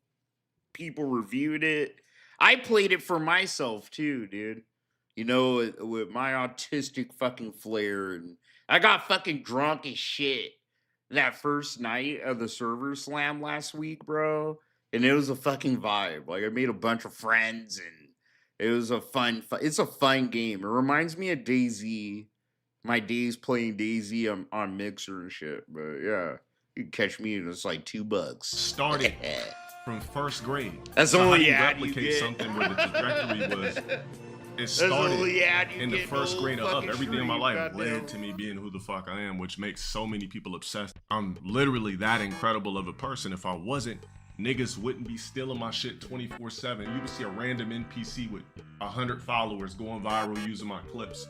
People reviewed it. I played it for myself too, dude. You know, with my autistic fucking flair, and I got fucking drunk as shit that first night of the server slam last week, bro. And it was a fucking vibe. Like, I made a bunch of friends, and it was a it's a fun game. It reminds me of DayZ. My days playing DayZ on Mixer and shit. But yeah, you can catch me, and it's like $2. Started from first grade. That's so only how you replicate something where the trajectory was. It started in the first grade of everything in my life led to me being who the fuck I am, which makes so many people obsessed. I'm literally that incredible of a person. If I wasn't, niggas wouldn't be stealing my shit 24/7. You would see a random NPC with 100 followers going viral using my clips,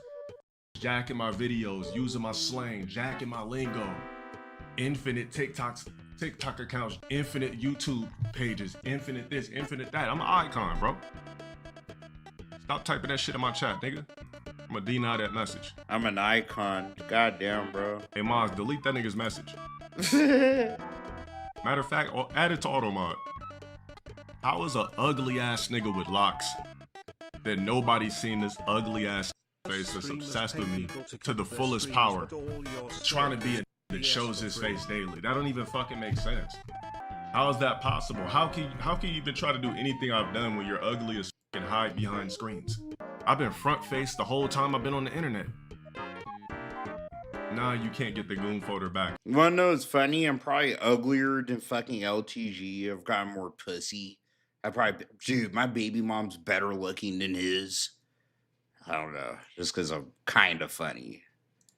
jacking my videos, using my slang, jacking my lingo, infinite TikTok accounts, infinite YouTube pages, infinite this, infinite that. I'm an icon, bro. Stop typing that shit in my chat, nigga. I'm gonna deny that message. I'm an icon. Goddamn, bro. Hey, Maz, delete that nigga's message. Matter of fact, add it to auto mod. How is a ugly ass nigga with locks that nobody's seen this ugly ass face that's obsessed with me to the fullest power, trying to be a that shows his face daily? That don't even fucking make sense. How is that possible? How can you even try to do anything I've done when you're ugly as and hide behind screens? I've been front faced the whole time I've been on the internet. Nah, you can't get the goon folder back. You wanna know what's funny? I'm probably uglier than fucking LTG. I've got more pussy. Dude, my baby mom's better looking than his. I don't know, just because I'm kind of funny.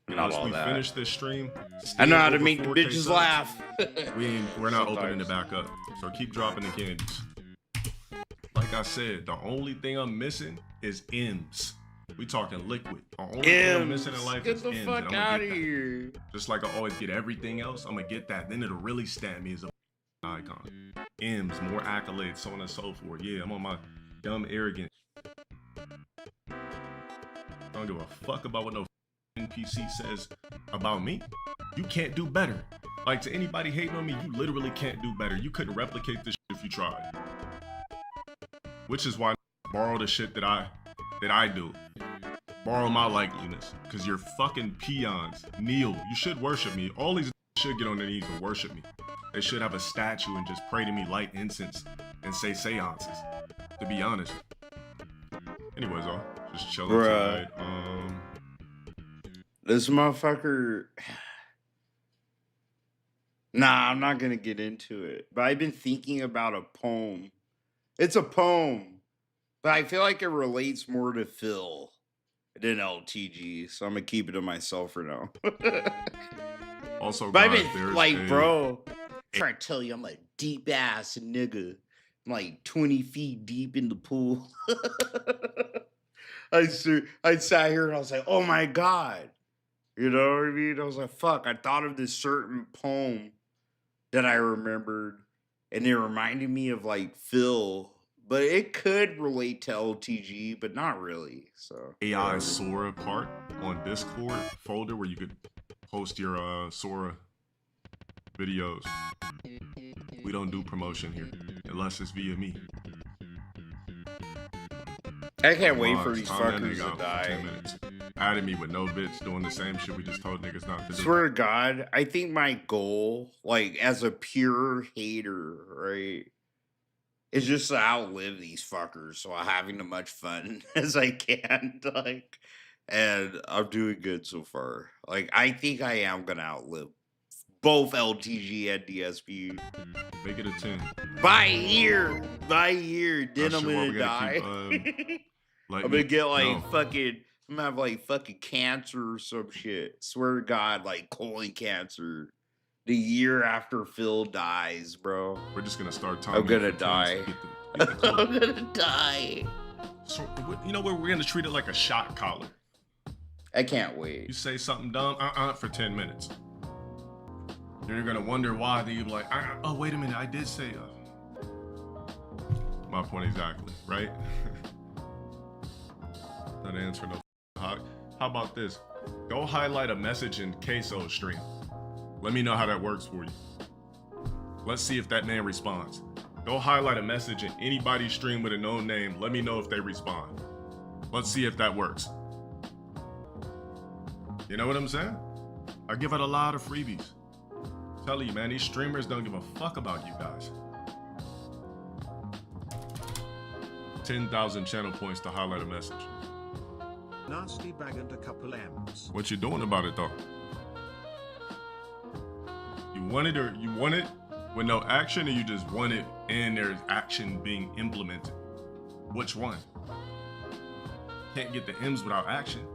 Once we finish this stream, I know how to make the bitches laugh. We're not opening it back up, so keep dropping the candies. Like I said, the only thing I'm missing is M's. We talking liquid. The only thing I'm missing in life is M's. Get the fuck out of here. Just like I always get everything else, I'm gonna get that. Then it'll really stamp me as a icon. M's, more accolades, so on and so forth. Yeah, I'm on my dumb arrogant. I don't give a fuck about what no NPC says about me. You can't do better. Like, to anybody hating on me, you literally can't do better. You couldn't replicate this shit if you tried. Which is why I borrow the shit that I do. Borrow my likeliness. Cause you're fucking peons. Kneel. You should worship me. All these should get on their knees and worship me. They should have a statue and just pray to me, light incense, and say seances. To be honest. Anyways, just chilling tonight. This motherfucker. Nah, I'm not gonna get into it. But I've been thinking about a poem. It's a poem, but I feel like it relates more to Phil than LTG, so I'm gonna keep it to myself for now. Also, but I've been like, bro, I'm trying to tell you, I'm a deep ass nigga. I'm like 20 feet deep in the pool. I sat here and I was like, oh my God. You know what I mean? I was like, fuck, I thought of this certain poem that I remembered, and it reminded me of like Phil, but it could relate to LTG, but not really. So AI Sora part on Discord folder where you could post your Sora videos. We don't do promotion here unless it's via me. I can't wait for these fuckers to die. 10 minutes. Added me with no bits doing the same shit we just told niggas not to do. Swear to God, I think my goal, like as a pure hater, right, is just to outlive these fuckers so I'm having as much fun as I can. Like, and I'm doing good so far. Like, I think I am gonna outlive both LTG and DSP. Make it a 10. By year. Then I'm gonna die. I'm gonna get like fucking. I'm gonna have like fucking cancer or some shit. Swear to God, like colon cancer. The year after Phil dies, bro. We're just gonna start talking. I'm gonna die. I'm gonna die. So, you know what? We're gonna treat it like a shot collar. I can't wait. You say something dumb, for 10 minutes. Then you're gonna wonder why. Then you're like, oh, wait a minute, I did say. My point exactly, right? Not answering no. How about this? Go highlight a message in Queso's stream. Let me know how that works for you. Let's see if that man responds. Go highlight a message in anybody's stream with a known name. Let me know if they respond. Let's see if that works. You know what I'm saying? I give out a lot of freebies. I'm telling you, man, these streamers don't give a fuck about you guys. 10,000 channel points to highlight a message. Nasty bag and a couple M's. What you doing about it though? You want it or you want it with no action, or you just want it and there's action being implemented? Which one? Can't get the M's without action.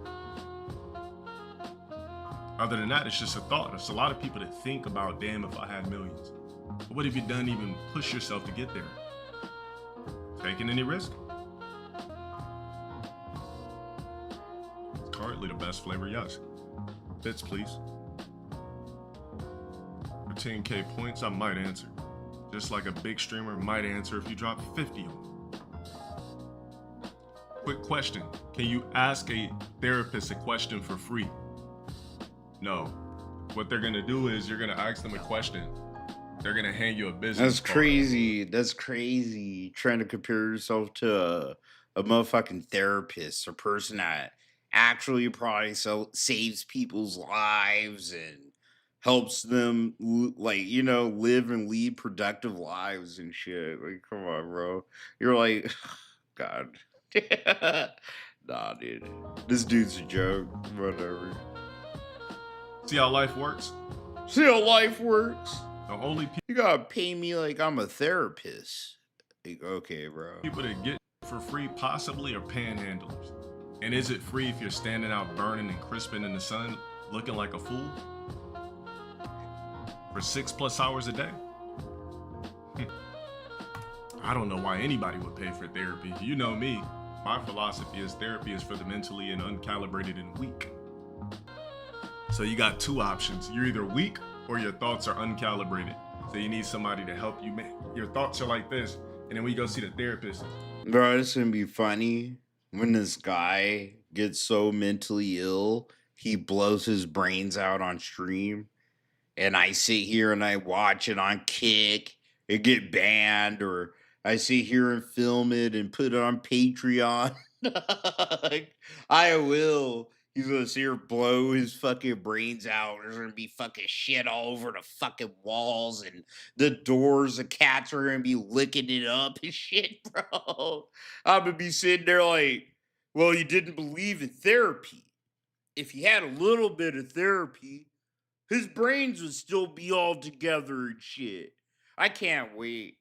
Other than that, it's just a thought. There's a lot of people that think about, damn, if I had millions. But what have you done even push yourself to get there? Taking any risk? It's currently the best flavor, yes. Bits, please. For 10K points, I might answer. Just like a big streamer might answer if you drop 50 on them. Quick question. Can you ask a therapist a question for free? No. What they're gonna do is you're gonna ask them a question. They're gonna hand you a business That's card. crazy. That's crazy. Trying to compare yourself to a motherfucking therapist, a person that actually probably saves people's lives and helps them live and lead productive lives and shit. Like, come on, bro. You're like, God. Nah, dude. This dude's a joke. Whatever. See how life works? See how life works? The only You gotta pay me like I'm a therapist. Like, okay, bro. people that get for free possibly are panhandlers. And is it free if you're standing out burning and crisping in the sun, looking like a fool? For 6+ hours a day? I don't know why anybody would pay for therapy. You know me. My philosophy is therapy is for the mentally and uncalibrated and weak. So you got two options. You're either weak or your thoughts are uncalibrated. So you need somebody to help you make your thoughts are like this. And then when you go see the therapist. Bro, it's gonna be funny when this guy gets so mentally ill, he blows his brains out on stream. And I sit here and I watch it on Kick and get banned, or I sit here and film it and put it on Patreon. I will. He's gonna sit here blow his fucking brains out. There's gonna be fucking shit all over the fucking walls and the doors. The cats are gonna be licking it up and shit, bro. I'm gonna be sitting there like, well, you didn't believe in therapy. If you had a little bit of therapy, his brains would still be all together and shit. I can't wait.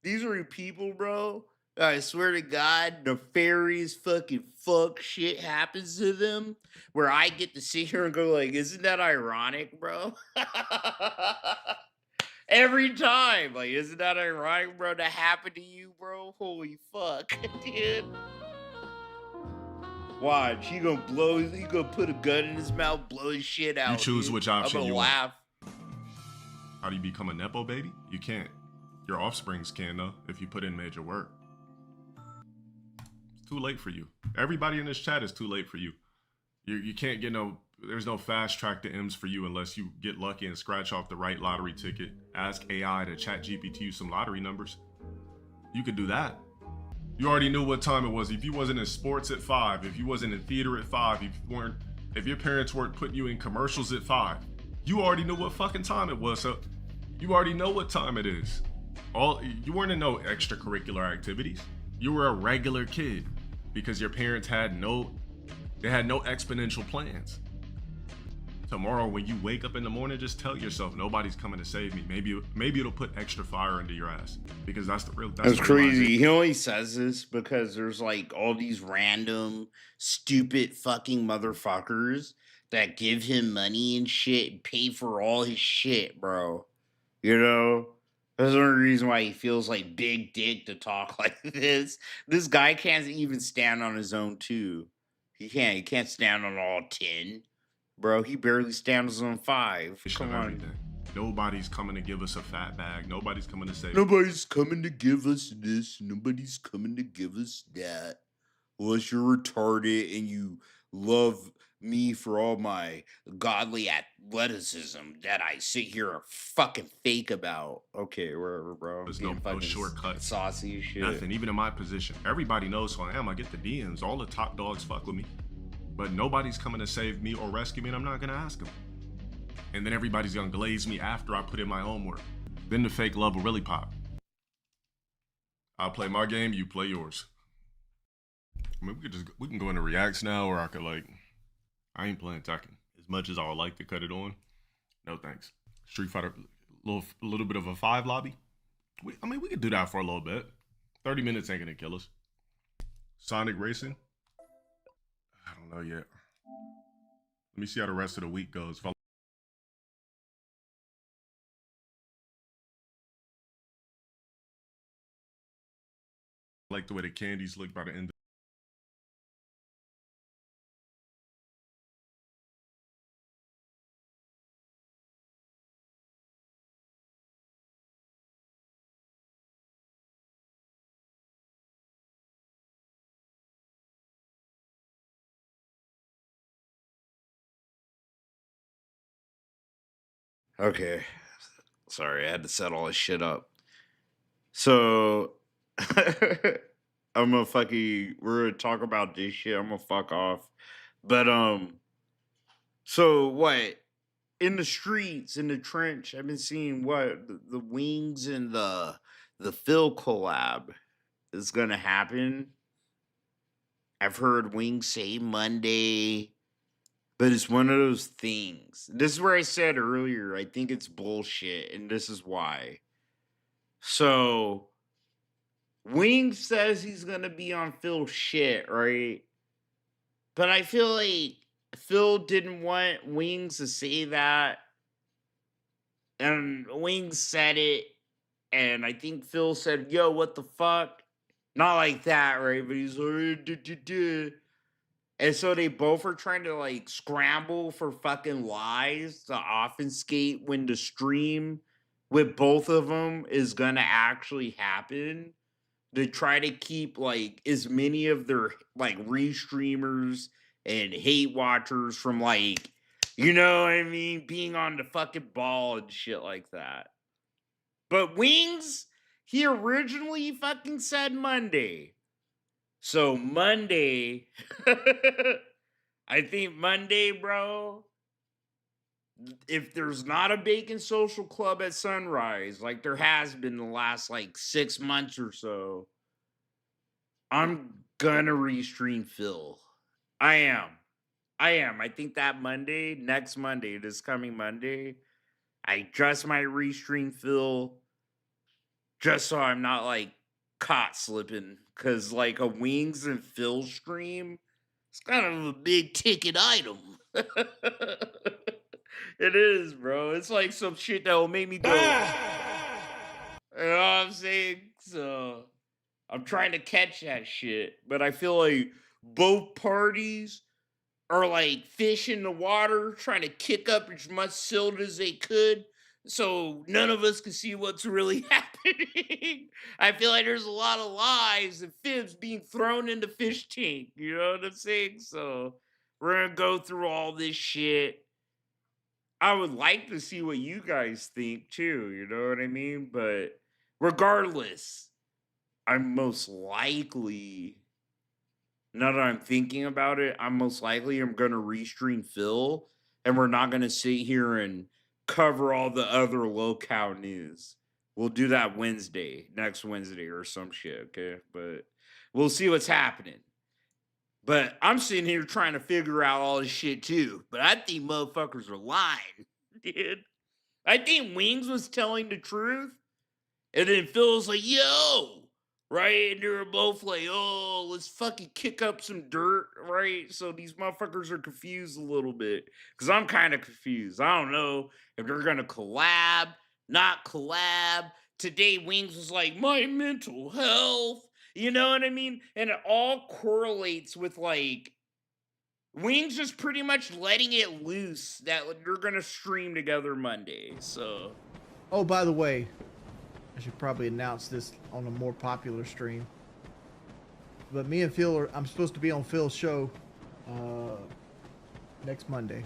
These are people, bro. I swear to God, nefarious fucking fuck shit happens to them where I get to sit here and go like, isn't that ironic, bro? Every time. Like, isn't that ironic, bro, to happen to you, bro? Holy fuck, dude. Watch, he gonna put a gun in his mouth, blow his shit out. You choose dude. which option I'm you gonna laugh. want. How do you become a Nepo baby? You can't. Your offsprings can though, if you put in major work. It's too late for you. Everybody in this chat is too late for you. You can't get there's no fast track to M's for you unless you get lucky and scratch off the right lottery ticket. Ask AI to chat GPT you some lottery numbers. You could do that. You already knew what time it was. If you wasn't in sports at 5, if you wasn't in theater at 5, if your parents weren't putting you in commercials at 5, you already knew what fucking time it was. So you already know what time it is. You weren't in no extracurricular activities. You were a regular kid because your parents had no exponential plans. Tomorrow, when you wake up in the morning, just tell yourself nobody's coming to save me. Maybe it'll put extra fire into your ass because that's That's crazy. He only says this because there's like all these random stupid fucking motherfuckers that give him money and shit and pay for all his shit, bro. You know? That's the only reason why he feels like big dick to talk like this. This guy can't even stand on his own two. He can't stand on all 10. Bro, he barely stands on 5. Come on. Nobody's coming to give us a fat bag. Nobody's coming to say. Nobody's coming to give us this. Nobody's coming to give us that. Unless you're retarded and you love me for all my godly athleticism that I sit here and fucking fake about. Okay, wherever, bro. There's no shortcut. Saucy shit. Nothing. Even in my position, everybody knows who I am. I get the DMs. All the top dogs fuck with me. But nobody's coming to save me or rescue me, and I'm not gonna ask them. And then everybody's gonna glaze me after I put in my homework. Then the fake love will really pop. I'll play my game, you play yours. I mean, we can go into reacts now, or I could I ain't playing Tekken. As much as I would like to cut it on, no thanks. Street Fighter, a little bit of a 5 lobby. We could do that for a little bit. 30 minutes ain't gonna kill us. Sonic Racing. I don't know yet. Let me see how the rest of the week goes. I like the way the candies look by the end. Okay. Sorry, I had to set all this shit up. So we're gonna talk about this shit. I'm gonna fuck off. But so what? In the streets, in the trench, I've been seeing what the Wings and the Phil collab is gonna happen. I've heard Wings say Monday, but it's one of those things. This is where I said earlier, I think it's bullshit, and this is why. So Wings says he's gonna be on Phil's shit, right? But I feel like Phil didn't want Wings to say that. And Wings said it. And I think Phil said, yo, what the fuck? Not like that, right? But he's like, duh, duh, duh. And so they both are trying to like scramble for fucking lies to obfuscate when the stream with both of them is gonna actually happen. To try to keep like as many of their like restreamers and hate watchers from like, you know what I mean, being on the fucking ball and shit like that. But Wings, he originally fucking said Monday. So Monday, I think Monday, bro, if there's not a Bacon Social Club at Sunrise, like there has been the last like 6 months or so, I'm gonna restream Phil. I am. I think that Monday, next Monday, this coming Monday, I just might restream Phil just so I'm not like caught slipping. Cause like a Wings and Phil stream, it's kind of a big ticket item. It is, bro. It's like some shit that will make me go. You know what I'm saying? So I'm trying to catch that shit. But I feel like both parties are like fish in the water, trying to kick up as much silt as they could. So none of us can see what's really happening. I feel like there's a lot of lies and fibs being thrown in the fish tank. You know what I'm saying? So we're going to go through all this shit. I would like to see what you guys think too, you know what I mean? But regardless, I'm most likely, now that I'm thinking about it, I'm most likely I'm going to restream Phil, and we're not going to sit here and cover all the other locale news. We'll do that next Wednesday or some shit, okay? But we'll see what's happening. But I'm sitting here trying to figure out all this shit too. But I think motherfuckers are lying, dude. I think Wings was telling the truth. And then Phil's like, yo, right? And they were both like, oh, let's fucking kick up some dirt, right? So these motherfuckers are confused a little bit. Because I'm kind of confused. I don't know if they're going to collab, not collab. Today, Wings was like, my mental health. You know what I mean? And it all correlates with like Wings just pretty much letting it loose that they're gonna stream together Monday. So, oh, by the way, I should probably announce this on a more popular stream. But me and Phil I'm supposed to be on Phil's show next Monday.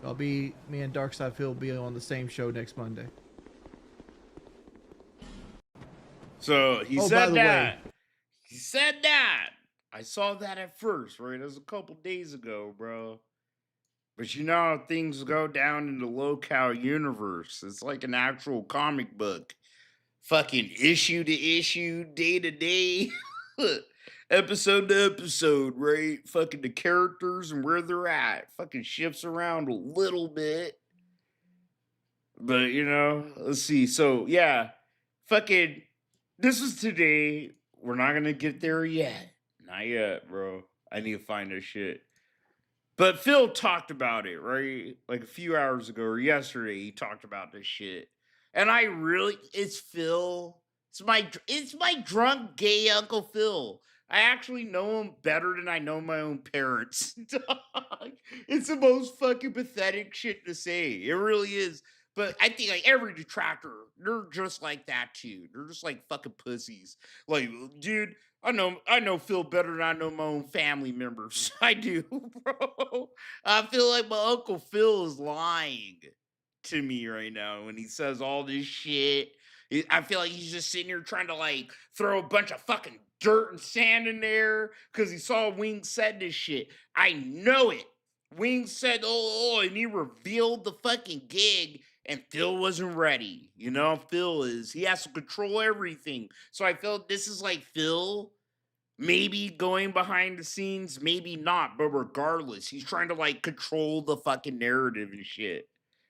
Me and Darkside Phil will be on the same show next Monday. So he said that. He said that. I saw that at first, right? It was a couple days ago, bro. But you know how things go down in the locale universe. It's like an actual comic book. Fucking issue to issue, day to day, episode to episode, right? Fucking the characters and where they're at. Fucking shifts around a little bit. But, you know, let's see. So, yeah. Fucking, this is today. We're not going to get there yet. Not yet, bro. I need to find this shit. But Phil talked about it, right? Like a few hours ago or yesterday, he talked about this shit. And it's Phil. It's my drunk gay Uncle Phil. I actually know him better than I know my own parents. Dog. It's the most fucking pathetic shit to say. It really is. But I think like every detractor, they're just like that too. They're just like fucking pussies. Like, dude, I know Phil better than I know my own family members. I do, bro. I feel like my Uncle Phil is lying to me right now when he says all this shit. I feel like he's just sitting here trying to like throw a bunch of fucking dirt and sand in there because he saw Wing said this shit. I know it. Wing said, oh, and he revealed the fucking gig, and Phil wasn't ready. You know, Phil he has to control everything. So I felt this is like Phil maybe going behind the scenes, maybe not, but regardless, he's trying to like control the fucking narrative and shit.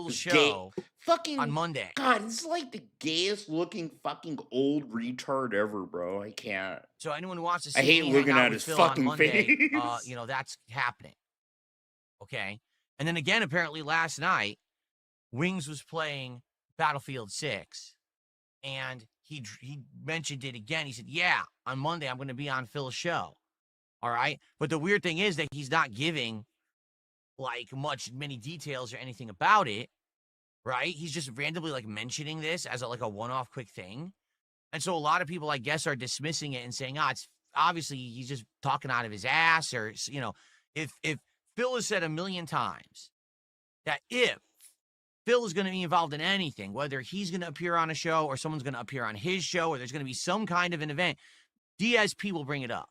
Show fucking on Monday. God, this is like the gayest looking fucking old retard ever, bro. I can't. So anyone who wants to see I hate me looking hang out at with his Phil fucking on Monday, face. you know, that's happening. Okay. And then again, apparently last night, Wings was playing Battlefield 6, and he mentioned it again. He said, yeah, on Monday, I'm going to be on Phil's show. All right. But the weird thing is that he's not giving like many details or anything about it. Right. He's just randomly like mentioning this as like a one-off quick thing. And so a lot of people, I guess, are dismissing it and saying, it's obviously he's just talking out of his ass, or, you know, if Phil has said a million times that if Phil is going to be involved in anything, whether he's going to appear on a show or someone's going to appear on his show, or there's going to be some kind of an event, DSP will bring it up.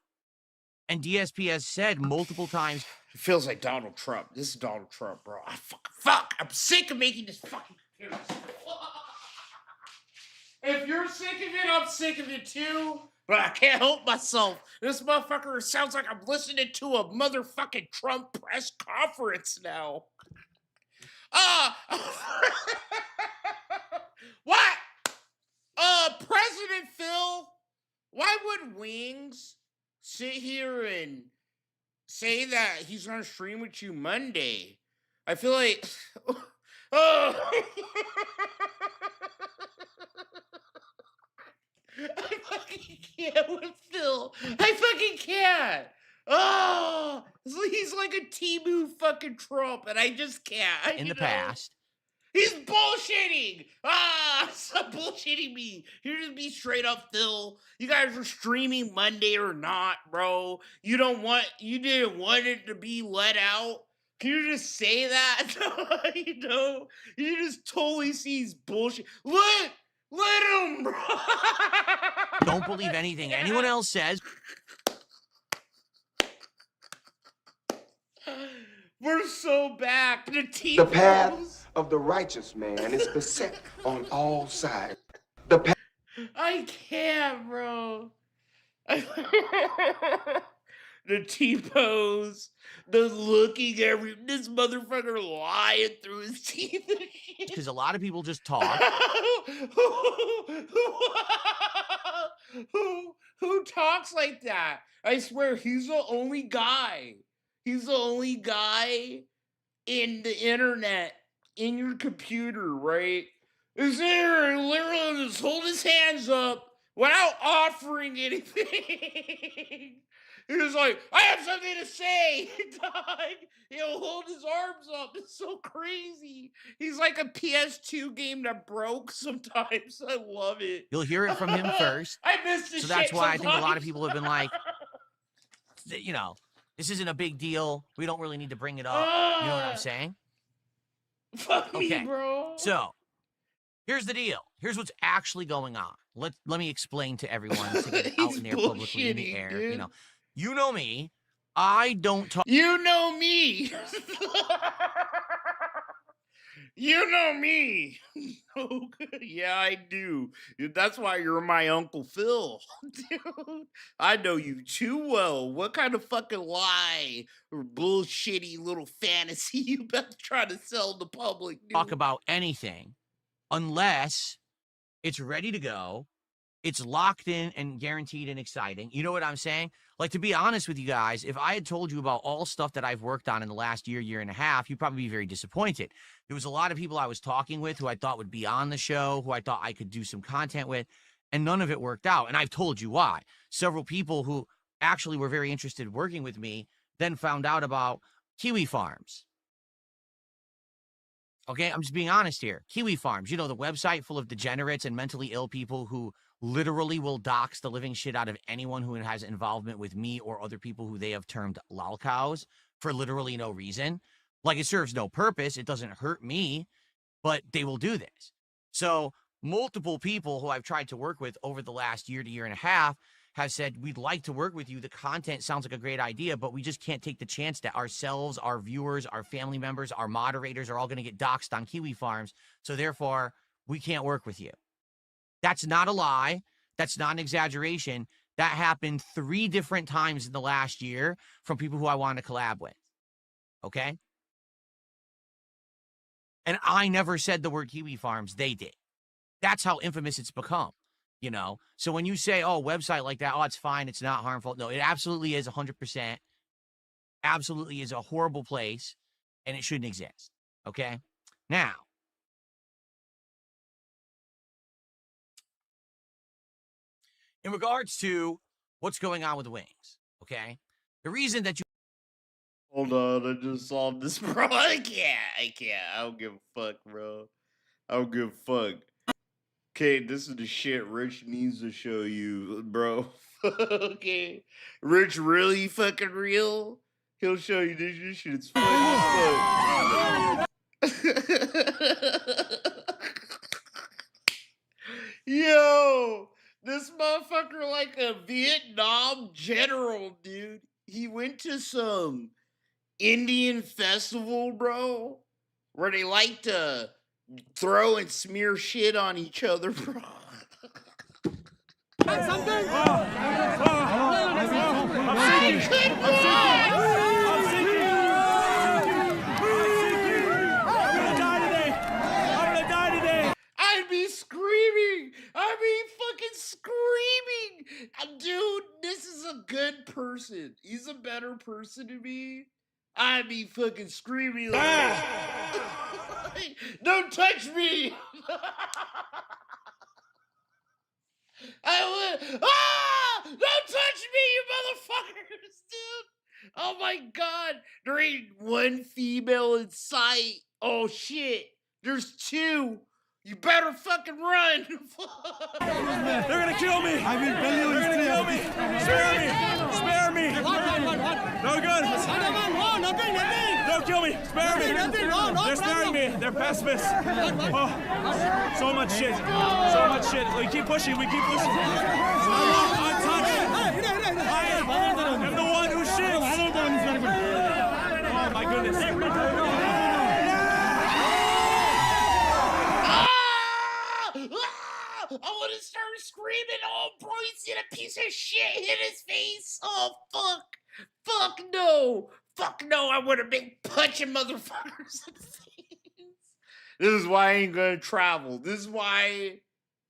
And DSP has said multiple times. It feels like Donald Trump. This is Donald Trump, bro. Fuck. I'm sick of making this fucking comparison. If you're sick of it, I'm sick of it too. But I can't help myself. This motherfucker sounds like I'm listening to a motherfucking Trump press conference now. What? President Phil, why would Wings sit here and say that he's gonna stream with you Monday? I feel like I fucking can't with Phil. I fucking can't. Oh, he's like a Timu fucking Trump, and I just can't. In the past. He's bullshitting! Stop bullshitting me. You're just be straight up, Phil. You guys are streaming Monday or not, bro. You didn't want it to be let out. Can you just say that? You know, you just totally see he's bullshit. Let him, bro. Don't believe anything anyone else says. We're so back. The path of the righteous man is beset on all sides. I can't, bro. The T-pose, the looking this motherfucker lying through his teeth and shit. Because a lot of people just talk. Who talks like that? I swear, he's the only guy. He's the only guy in the internet, in your computer, right? Is there literally just hold his hands up without offering anything? He was like, I have something to say, dog. He'll hold his arms up. It's so crazy. He's like a PS2 game that broke sometimes. I love it. You'll hear it from him first. I missed this. So that's why I think a lot of people have been like, you know, this isn't a big deal. We don't really need to bring it up. You know what I'm saying? Fuck me, bro. So, here's the deal. Here's what's actually going on. Let me explain to everyone to get it out in there publicly in the air. Dude. You know me. I don't talk. You know me. You know me. Yeah, I do. That's why you're my Uncle Phil. Dude, I know you too well. What kind of fucking lie or bullshitty little fantasy you about to try to sell the public? Dude? Talk about anything unless it's ready to go. It's locked in and guaranteed and exciting. You know what I'm saying? Like, to be honest with you guys, if I had told you about all stuff that I've worked on in the last year and a half, you'd probably be very disappointed. There was a lot of people I was talking with who I thought would be on the show, who I thought I could do some content with. and none of it worked out. And I've told you why. Several people who actually were very interested in working with me then found out about Kiwi Farms. Okay, I'm just being honest here. Kiwi Farms, you know, the website full of degenerates and mentally ill people who literally will dox the living shit out of anyone who has involvement with me or other people who they have termed lolcows for literally no reason. Like, it serves no purpose. It doesn't hurt me, but they will do this. So multiple people who I've tried to work with over the last year to year and a half have said, we'd like to work with you. The content sounds like a great idea, but we just can't take the chance that ourselves, our viewers, our family members, our moderators are all going to get doxxed on Kiwi Farms. So therefore, we can't work with you. That's not a lie. That's not an exaggeration. That happened 3 different times in the last year from people who I wanted to collab with. Okay? And I never said the word Kiwi Farms. They did. That's how infamous it's become, you know? So when you say, oh, website like that, oh, it's fine, it's not harmful. No, it absolutely is 100%. Absolutely is a horrible place, and it shouldn't exist, okay? Now, in regards to what's going on with Wings, okay? The reason that you... Hold on, I just saw this, bro. I can't. I don't give a fuck, bro. I don't give a fuck. Okay, this is the shit Rich needs to show you, bro. Okay. Rich really fucking real? He'll show you this shit's funny as fuck. Yo, this motherfucker like a Vietnam general, dude. He went to some Indian festival, bro, where they like to throw and smear shit on each other, bro. I'd be screaming. I'd be fucking screaming. Dude, this is a good person. He's a better person to me. I'd be fucking screaming like, don't touch me. I would. Don't touch me, you motherfuckers, dude. Oh my god. There ain't one female in sight. Oh shit. There's 2. You better fucking run. They're gonna kill me. I've been telling you. They're gonna kill me. Spare me. Spare me. No good. Nothing. Don't kill me. Spare me. They're sparing me. They're pacifists. Oh, so much shit. So much shit. We keep pushing. We keep pushing. Untouched. I am the one who shits. Oh my goodness. I want to start screaming. Oh, bro, you see a piece of shit hit his face. Oh, fuck. Fuck no. Fuck no. I want to be punching motherfuckers in the face. This is why I ain't going to travel. This is why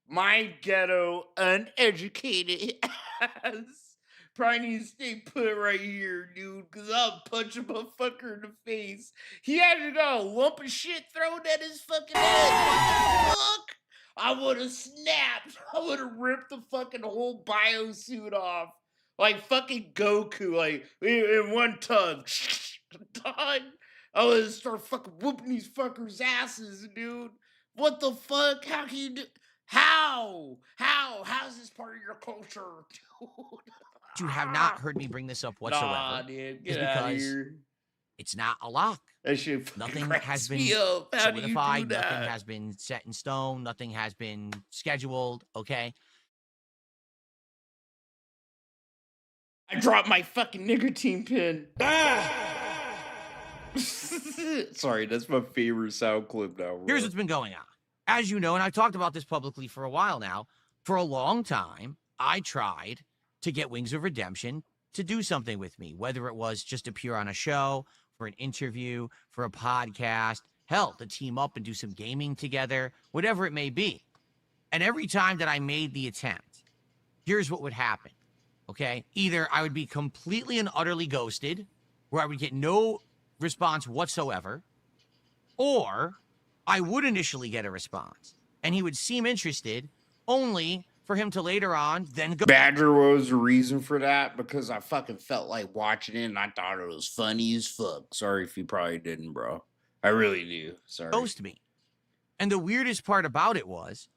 my ghetto uneducated ass probably need to stay put right here, dude, because I'll punch a motherfucker in the face. He actually got a lump of shit thrown at his fucking head. What the fuck? I would have snapped. I would have ripped the fucking whole biosuit off. Like fucking Goku, like in one tug. Done. I would have started fucking whooping these fuckers' asses, dude. What the fuck? How can you do? How? How's this part of your culture, dude? You have not heard me bring this up whatsoever. Nah, dude. Get is out of because here. It's not a lock. That shit Nothing cracks has been me up. How do you do solidified. that? Nothing has been set in stone. Nothing has been scheduled. Okay. I dropped my fucking nicotine pin. Sorry, that's my favorite sound clip now. Bro. Here's what's been going on. As you know, and I've talked about this publicly for a while now, for a long time, I tried to get Wings of Redemption to do something with me, whether it was just appear on a show, for an interview, for a podcast, hell, to team up and do some gaming together, whatever it may be. And every time that I made the attempt, here's what would happen, okay? Either I would be completely and utterly ghosted, where I would get no response whatsoever, or I would initially get a response, and he would seem interested only for him to later on then go. Badger was the reason for that because I fucking felt like watching it and I thought it was funny as fuck. Sorry if you probably didn't, bro. I really do. Sorry. Ghost me. And the weirdest part about it was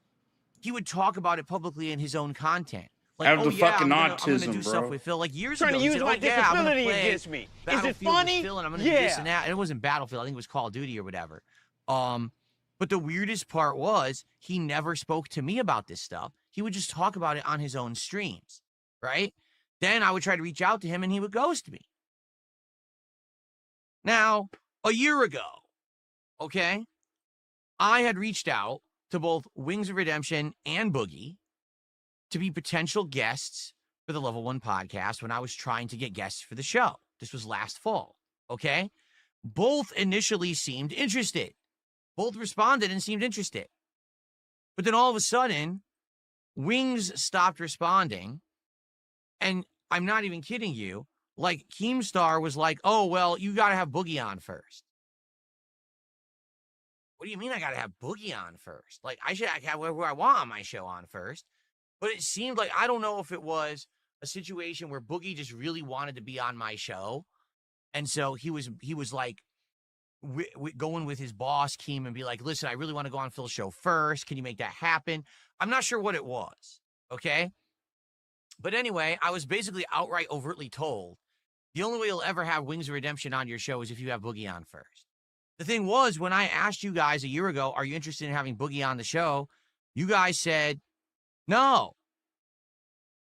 he would talk about it publicly in his own content. Like, I have the fucking I'm gonna autism, do bro. stuff with Phil. Like years Trying ago, to he use said, my I'm gonna disability play against me. Is it Battlefield funny? with Phil, and I'm gonna do this and that. And it wasn't Battlefield. I think it was Call of Duty or whatever. But the weirdest part was he never spoke to me about this stuff. He would just talk about it on his own streams, right? Then I would try to reach out to him and he would ghost me. Now, a year ago, okay, I had reached out to both Wings of Redemption and Boogie to be potential guests for the Level 1 podcast when I was trying to get guests for the show. This was last fall, okay? Both initially seemed interested. Both responded and seemed interested. But then all of a sudden, Wings stopped responding. And I'm not even kidding you. Like, Keemstar was like, oh, well, you got to have Boogie on first. What do you mean I got to have Boogie on first? Like, I should have whoever I want on my show on first. But it seemed like, I don't know if it was a situation where Boogie just really wanted to be on my show. And so he was like, going with his boss, Keem, and be like, listen, I really want to go on Phil's show first. Can you make that happen? I'm not sure what it was, okay? But anyway, I was basically outright overtly told, the only way you'll ever have Wings of Redemption on your show is if you have Boogie on first. The thing was, when I asked you guys a year ago, are you interested in having Boogie on the show? You guys said, no,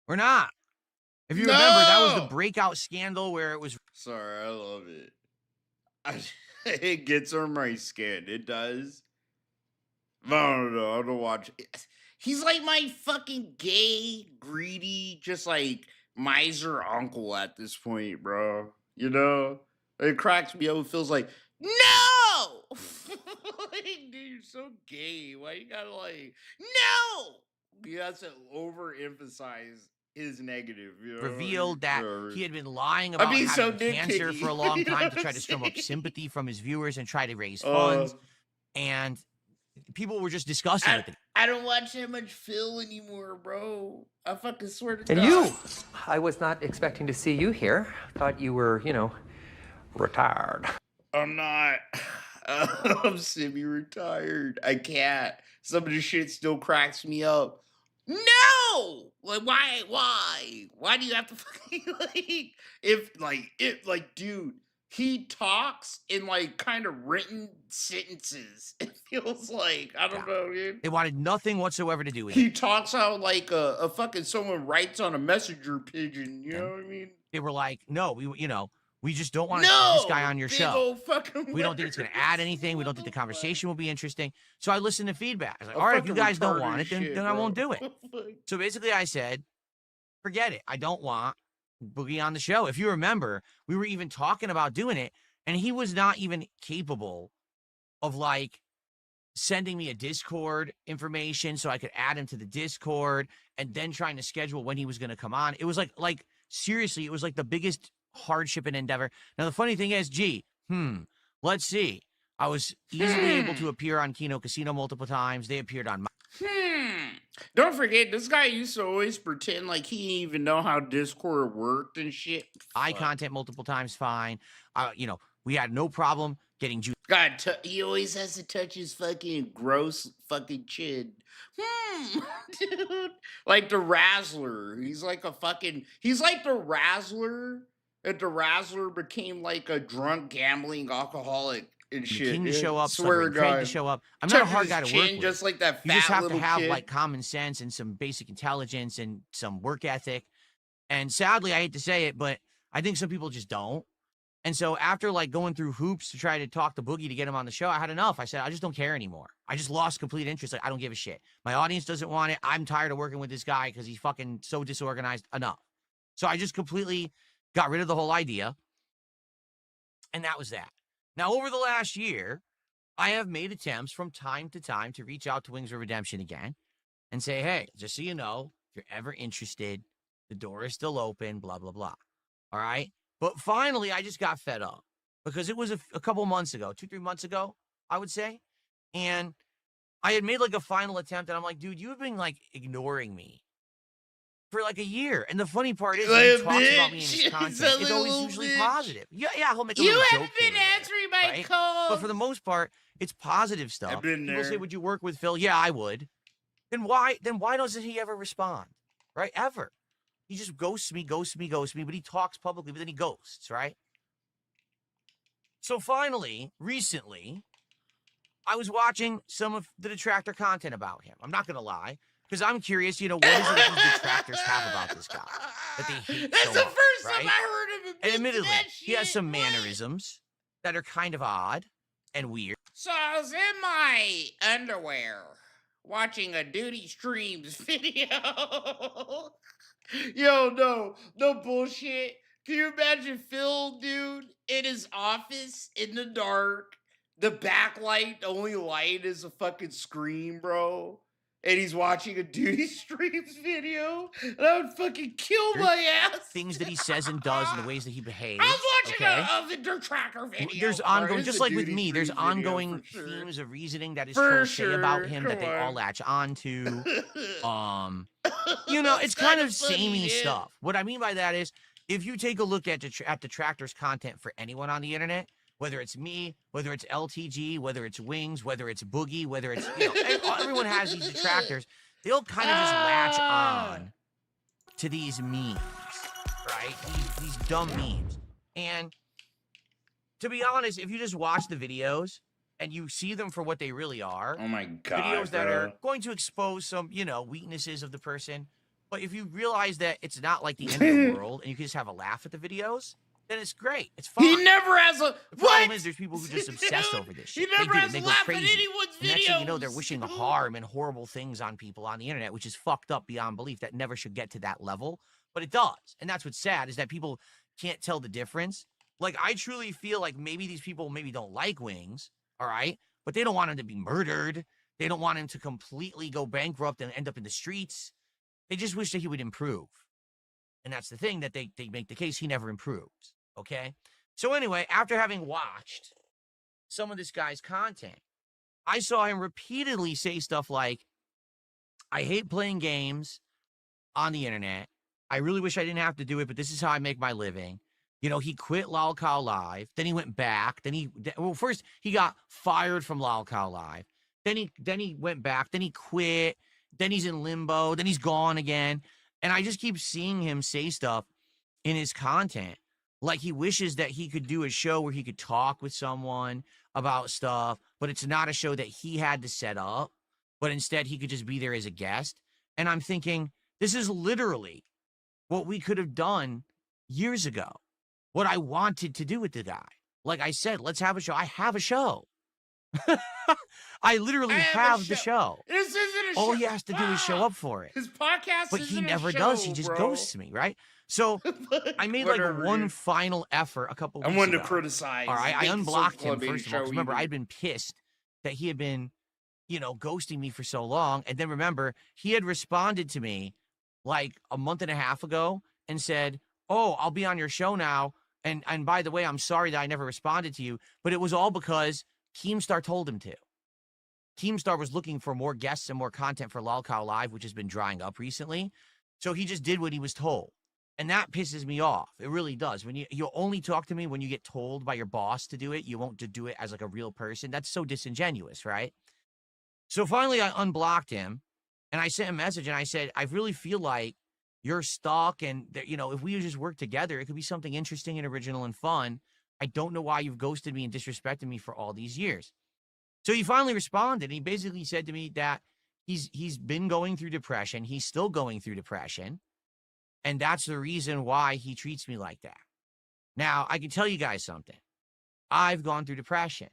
we're not. If you remember, that was the breakout scandal where it was... Sorry, I love it. It gets on my skin. It does. I don't know. I don't watch it. He's like my fucking gay, greedy, just like miser uncle at this point, bro. You know? It cracks me up. It feels like, no! Like, dude, you're so gay. Why you gotta like, no! You have to overemphasize his negative, you know? Revealed that he had been lying about having cancer for a long time to try to strum up sympathy from his viewers and try to raise funds. And people were just disgusted with it. I don't watch that much Phil anymore, bro. I fucking swear to God. And you, I was not expecting to see you here. Thought you were, you know, retired. I'm not. I'm semi-retired. I can't. Some of the shit still cracks me up. No! Like, why? Why do you have to fucking, dude, he talks in, like, kind of written sentences. It feels like, I don't know, dude. They wanted nothing whatsoever to do with it. He talks out like a fucking someone writes on a messenger pigeon, you know what I mean? They were like, no, we just don't want to see this guy on your show. We don't think it's going to add anything. We don't think the conversation will be interesting. So I listened to feedback. I was like, all right, if you guys don't want it, then I won't do it. So basically I said, forget it. I don't want Boogie on the show. If you remember, we were even talking about doing it, and he was not even capable of, like, sending me a Discord information so I could add him to the Discord and then trying to schedule when he was going to come on. It was like, seriously, it was like the biggest hardship and endeavor. Now, the funny thing is, let's see. I was easily able to appear on Kino Casino multiple times. They appeared on my... Don't forget, this guy used to always pretend like he didn't even know how Discord worked and shit. Eye content multiple times, fine. We had no problem getting juice. God, he always has to touch his fucking gross fucking chin. Dude. Like the Razzler. He's like the Razzler. And the Razzler became like a drunk gambling alcoholic and shit. King to show up, swear to Craig God. to show up. I'm not a hard guy to work with. Just like that fat you just have to little have kid. like common sense and some basic intelligence and some work ethic. And sadly, I hate to say it, but I think some people just don't. And so after like going through hoops to try to talk to Boogie to get him on the show, I had enough. I said, I just don't care anymore. I just lost complete interest. Like, I don't give a shit. My audience doesn't want it. I'm tired of working with this guy because he's fucking so disorganized. Enough. So I just completely got rid of the whole idea. And that was that. Now, over the last year, I have made attempts from time to time to reach out to Wings of Redemption again and say, hey, just so you know, if you're ever interested, the door is still open, blah, blah, blah. All right? But finally, I just got fed up because it was a couple months ago, 2-3 months ago, I would say. And I had made like a final attempt and I'm like, dude, you've been like ignoring me for like a year. And the funny part is, when he talks about me in his content, it's always usually positive. Yeah, he'll make a little joke. You haven't been answering my calls. But for the most part, it's positive stuff. I've been People there. say, "Would you work with Phil?" Yeah, I would. Then why doesn't he ever respond? Right? Ever. He just ghosts me, but he talks publicly, but then he ghosts, right? So finally, recently, I was watching some of the detractor content about him. I'm not going to lie, because I'm curious, what is it that these detractors have about this guy that they hate That's so the much, first right? time I heard him. And admittedly, he has some mannerisms that are kind of odd and weird. So I was in my underwear watching a Duty Streams video. Yo, no bullshit. Can you imagine Phil, dude, in his office in the dark? The backlight, the only light is a fucking screen, bro. And he's watching a Duty Streams video. And I would fucking kill my ass. Things that he says and does and the ways that he behaves. I was watching okay? a detracker video. There's ongoing, just like with me, there's ongoing themes of reasoning that his trolls say about him that they all latch onto. It's kind of samey stuff. What I mean by that is, if you take a look at detractors' content for anyone on the internet, whether it's me, whether it's LTG, whether it's Wings, whether it's Boogie, whether it's, everyone has these detractors. They'll kind of just latch on to these memes, right? These dumb memes. And to be honest, if you just watch the videos and you see them for what they really are, oh my God, videos that are going to expose some, weaknesses of the person. But if you realize that it's not like the end of the world and you can just have a laugh at the videos, then it's great. It's fun. He never has a. The problem is there's people who just obsess over this shit. He never has they a go laugh crazy. at anyone's And next thing you know, videos. they're wishing harm and horrible things on people on the internet, which is fucked up beyond belief. That never should get to that level, but it does. And that's what's sad, is that people can't tell the difference. Like, I truly feel like maybe these people maybe don't like Wings, all right? But they don't want him to be murdered. They don't want him to completely go bankrupt and end up in the streets. They just wish that he would improve. And that's the thing, that they make the case he never improves, okay? So anyway, after having watched some of this guy's content, I saw him repeatedly say stuff like, I hate playing games on the internet. I really wish I didn't have to do it, but this is how I make my living. He quit LolCow Live. Then he went back. First he got fired from LolCow Live. Then he went back. Then he quit. Then he's in limbo. Then he's gone again. And I just keep seeing him say stuff in his content, like he wishes that he could do a show where he could talk with someone about stuff, but it's not a show that he had to set up, but instead he could just be there as a guest. And I'm thinking, this is literally what we could have done years ago. What I wanted to do with the guy. Like I said, let's have a show. I have a show. I literally have the show. This isn't a show. All he has to do is show up for it. His podcast But isn't he never a show, does. He just bro. ghosts me, right? So I made like Whatever, one dude. final effort a couple weeks I wanted ago. to criticize. All right, I Make it so unblocked him clubby first of all, show 'cause remember, even. I'd been pissed that he had been, ghosting me for so long. And then remember, he had responded to me like a month and a half ago and said, "Oh, I'll be on your show now. And by the way, I'm sorry that I never responded to you, but it was all because Keemstar told him to." Keemstar was looking for more guests and more content for LolCow Live, which has been drying up recently. So he just did what he was told. And that pisses me off. It really does. When you only talk to me when you get told by your boss to do it. You won't do it as like a real person. That's so disingenuous, right? So finally I unblocked him and I sent a message and I said, I really feel like you're stuck, and that, if we just work together, it could be something interesting and original and fun. I don't know why you've ghosted me and disrespected me for all these years. So he finally responded. He basically said to me that he's been going through depression. He's still going through depression. And that's the reason why he treats me like that. Now, I can tell you guys something. I've gone through depression.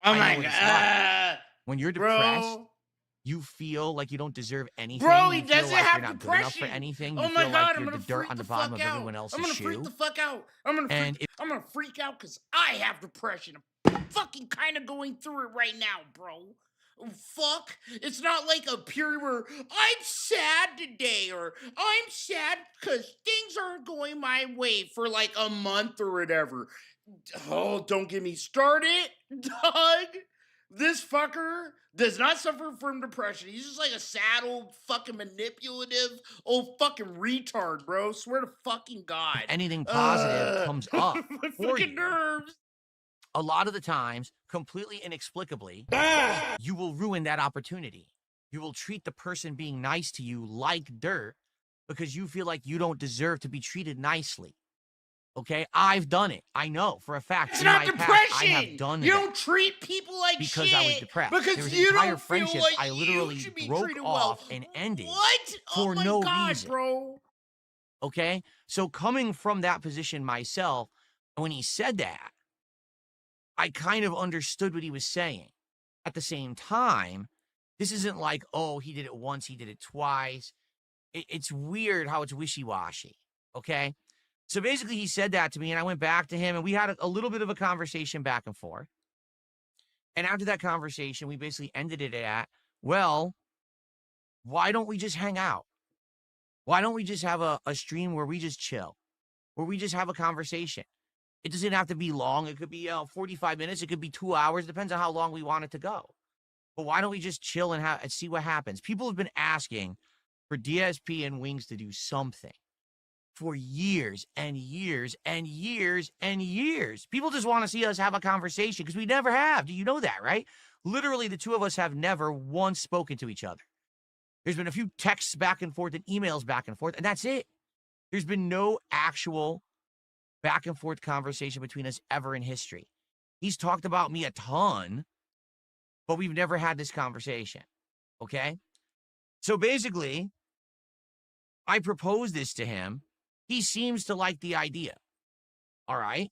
Oh I my know what it's God. like. When you're depressed, Bro. you feel like you don't deserve anything. Bro, you he feel doesn't like have you're not depression. good enough for anything. Oh You my feel God, like I'm you're gonna the dirt freak on the the bottom fuck of out. everyone else's I'm gonna shoe. freak the fuck out. I'm gonna freak out because I have depression. I'm fucking kind of going through it right now, bro. Fuck. It's not like a period where I'm sad today or I'm sad because things aren't going my way for like a month or whatever. Oh, don't get me started, dog. This fucker does not suffer from depression. He's just like a sad old fucking manipulative old fucking retard, bro. Swear to fucking God. Anything positive comes up my for fucking you, nerves. a lot of the times, completely inexplicably, you will ruin that opportunity. You will treat the person being nice to you like dirt because you feel like you don't deserve to be treated nicely. Okay, I've done it. I know for a fact. It's in not my depression. Past, I have done you that don't treat people like because shit. I was depressed. Because there was you entire don't friendships feel like I literally you should be broke treated off well. and ended What? for oh my no God, reason, bro. Okay, so coming from that position myself, when he said that, I kind of understood what he was saying. At the same time, this isn't like, oh, he did it once, he did it twice. It's weird how it's wishy-washy, okay? So basically, he said that to me, and I went back to him, and we had a little bit of a conversation back and forth. And after that conversation, we basically ended it at, well, why don't we just hang out? Why don't we just have a stream where we just chill, where we just have a conversation? It doesn't have to be long. It could be 45 minutes. It could be 2 hours. Depends on how long we want it to go. But why don't we just chill and see what happens? People have been asking for DSP and Wings to do something for years and years and years and years. People just want to see us have a conversation because we never have. Do you know that, right? Literally, the two of us have never once spoken to each other. There's been a few texts back and forth and emails back and forth, and that's it. There's been no actual back and forth conversation between us ever in history. He's talked about me a ton, but we've never had this conversation, okay? So basically, I proposed this to him. He seems to like the idea, all right?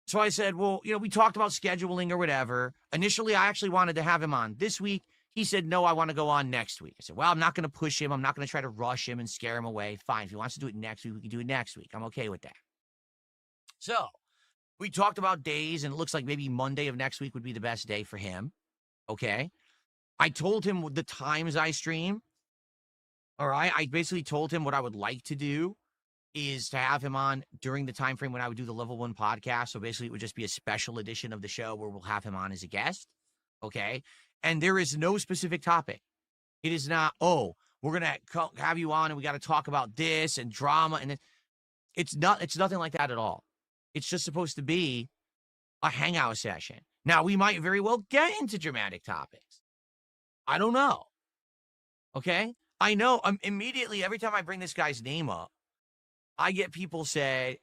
So I said, well, we talked about scheduling or whatever. Initially, I actually wanted to have him on this week. He said, no, I want to go on next week. I said, well, I'm not going to push him. I'm not going to try to rush him and scare him away. Fine, if he wants to do it next week, we can do it next week. I'm okay with that. So we talked about days, and it looks like maybe Monday of next week would be the best day for him. Okay. I told him the times I stream. All right. I basically told him what I would like to do is to have him on during the time frame when I would do the Level 1 podcast. So basically, it would just be a special edition of the show where we'll have him on as a guest. Okay. And there is no specific topic. It is not, oh, we're going to have you on and we got to talk about this and drama. And it's nothing like that at all. It's just supposed to be a hangout session. Now, we might very well get into dramatic topics. I don't know. Okay? I know immediately every time I bring this guy's name up, I get people say,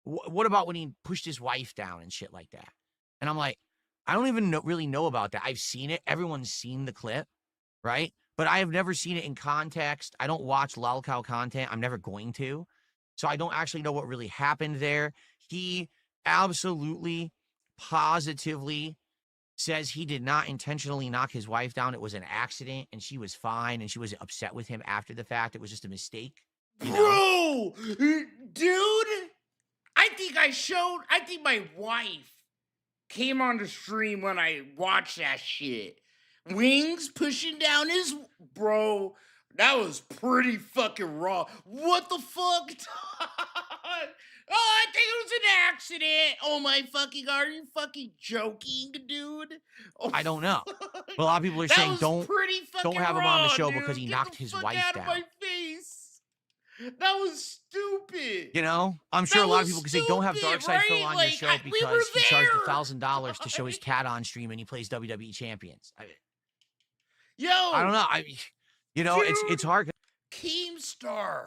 what about when he pushed his wife down and shit like that? And I'm like, I don't even really know about that. I've seen it. Everyone's seen the clip, right? But I have never seen it in context. I don't watch lolcow content. I'm never going to. So I don't actually know what really happened there. He absolutely, positively says he did not intentionally knock his wife down. It was an accident, and she was fine, and she was upset with him after the fact. It was just a mistake. Bro, dude, I think my wife came on the stream when I watched that shit. Wings pushing down his, bro, that was pretty fucking raw. What the fuck? Oh, I think it was an accident. Oh my fucking God, are you fucking joking, dude? Oh, I don't know. But a lot of people are saying don't have him on the show because he knocked his wife down. Out of my face. That was stupid. I'm sure a lot of people can say don't have Darkside Phil on your show because he charged $1,000 to show his cat on stream and he plays WWE champions. I don't know. It's hard. Keemstar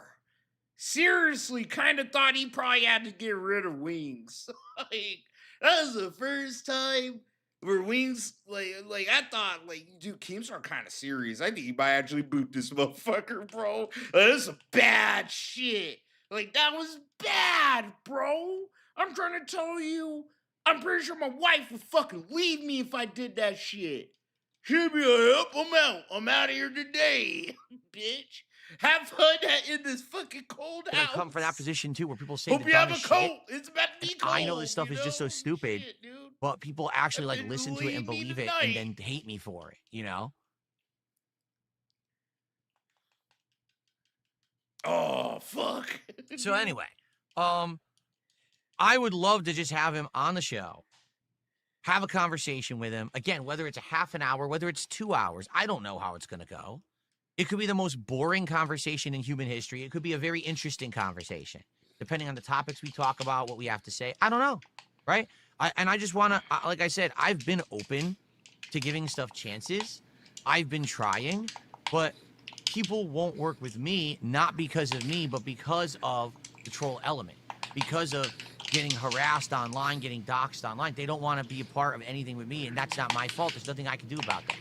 seriously kind of thought he probably had to get rid of Wings. Like, that was the first time where Wings, like I thought, dude, Keemstar kind of serious. I think he might actually boot this motherfucker, bro. This is bad shit. Like, that was bad, bro. I'm trying to tell you, I'm pretty sure my wife would fucking leave me if I did that shit. She'd be like, I'm out. I'm out of here today, bitch. Have fun in this fucking cold house. I come from that position too, where people say hope the you have a dumbest coat. shit. It's about to be cold. I know this stuff is just so stupid, but people actually listen to it and believe it and then hate me for it, Oh, fuck. So anyway, I would love to just have him on the show, have a conversation with him. Again, whether it's a half an hour, whether it's 2 hours, I don't know how it's going to go. It could be the most boring conversation in human history. It could be a very interesting conversation, depending on the topics we talk about, what we have to say. I don't know, right? And I just want to, like I said, I've been open to giving stuff chances. I've been trying, but people won't work with me, not because of me, but because of the troll element, because of getting harassed online, getting doxxed online. They don't want to be a part of anything with me, and that's not my fault. There's nothing I can do about that.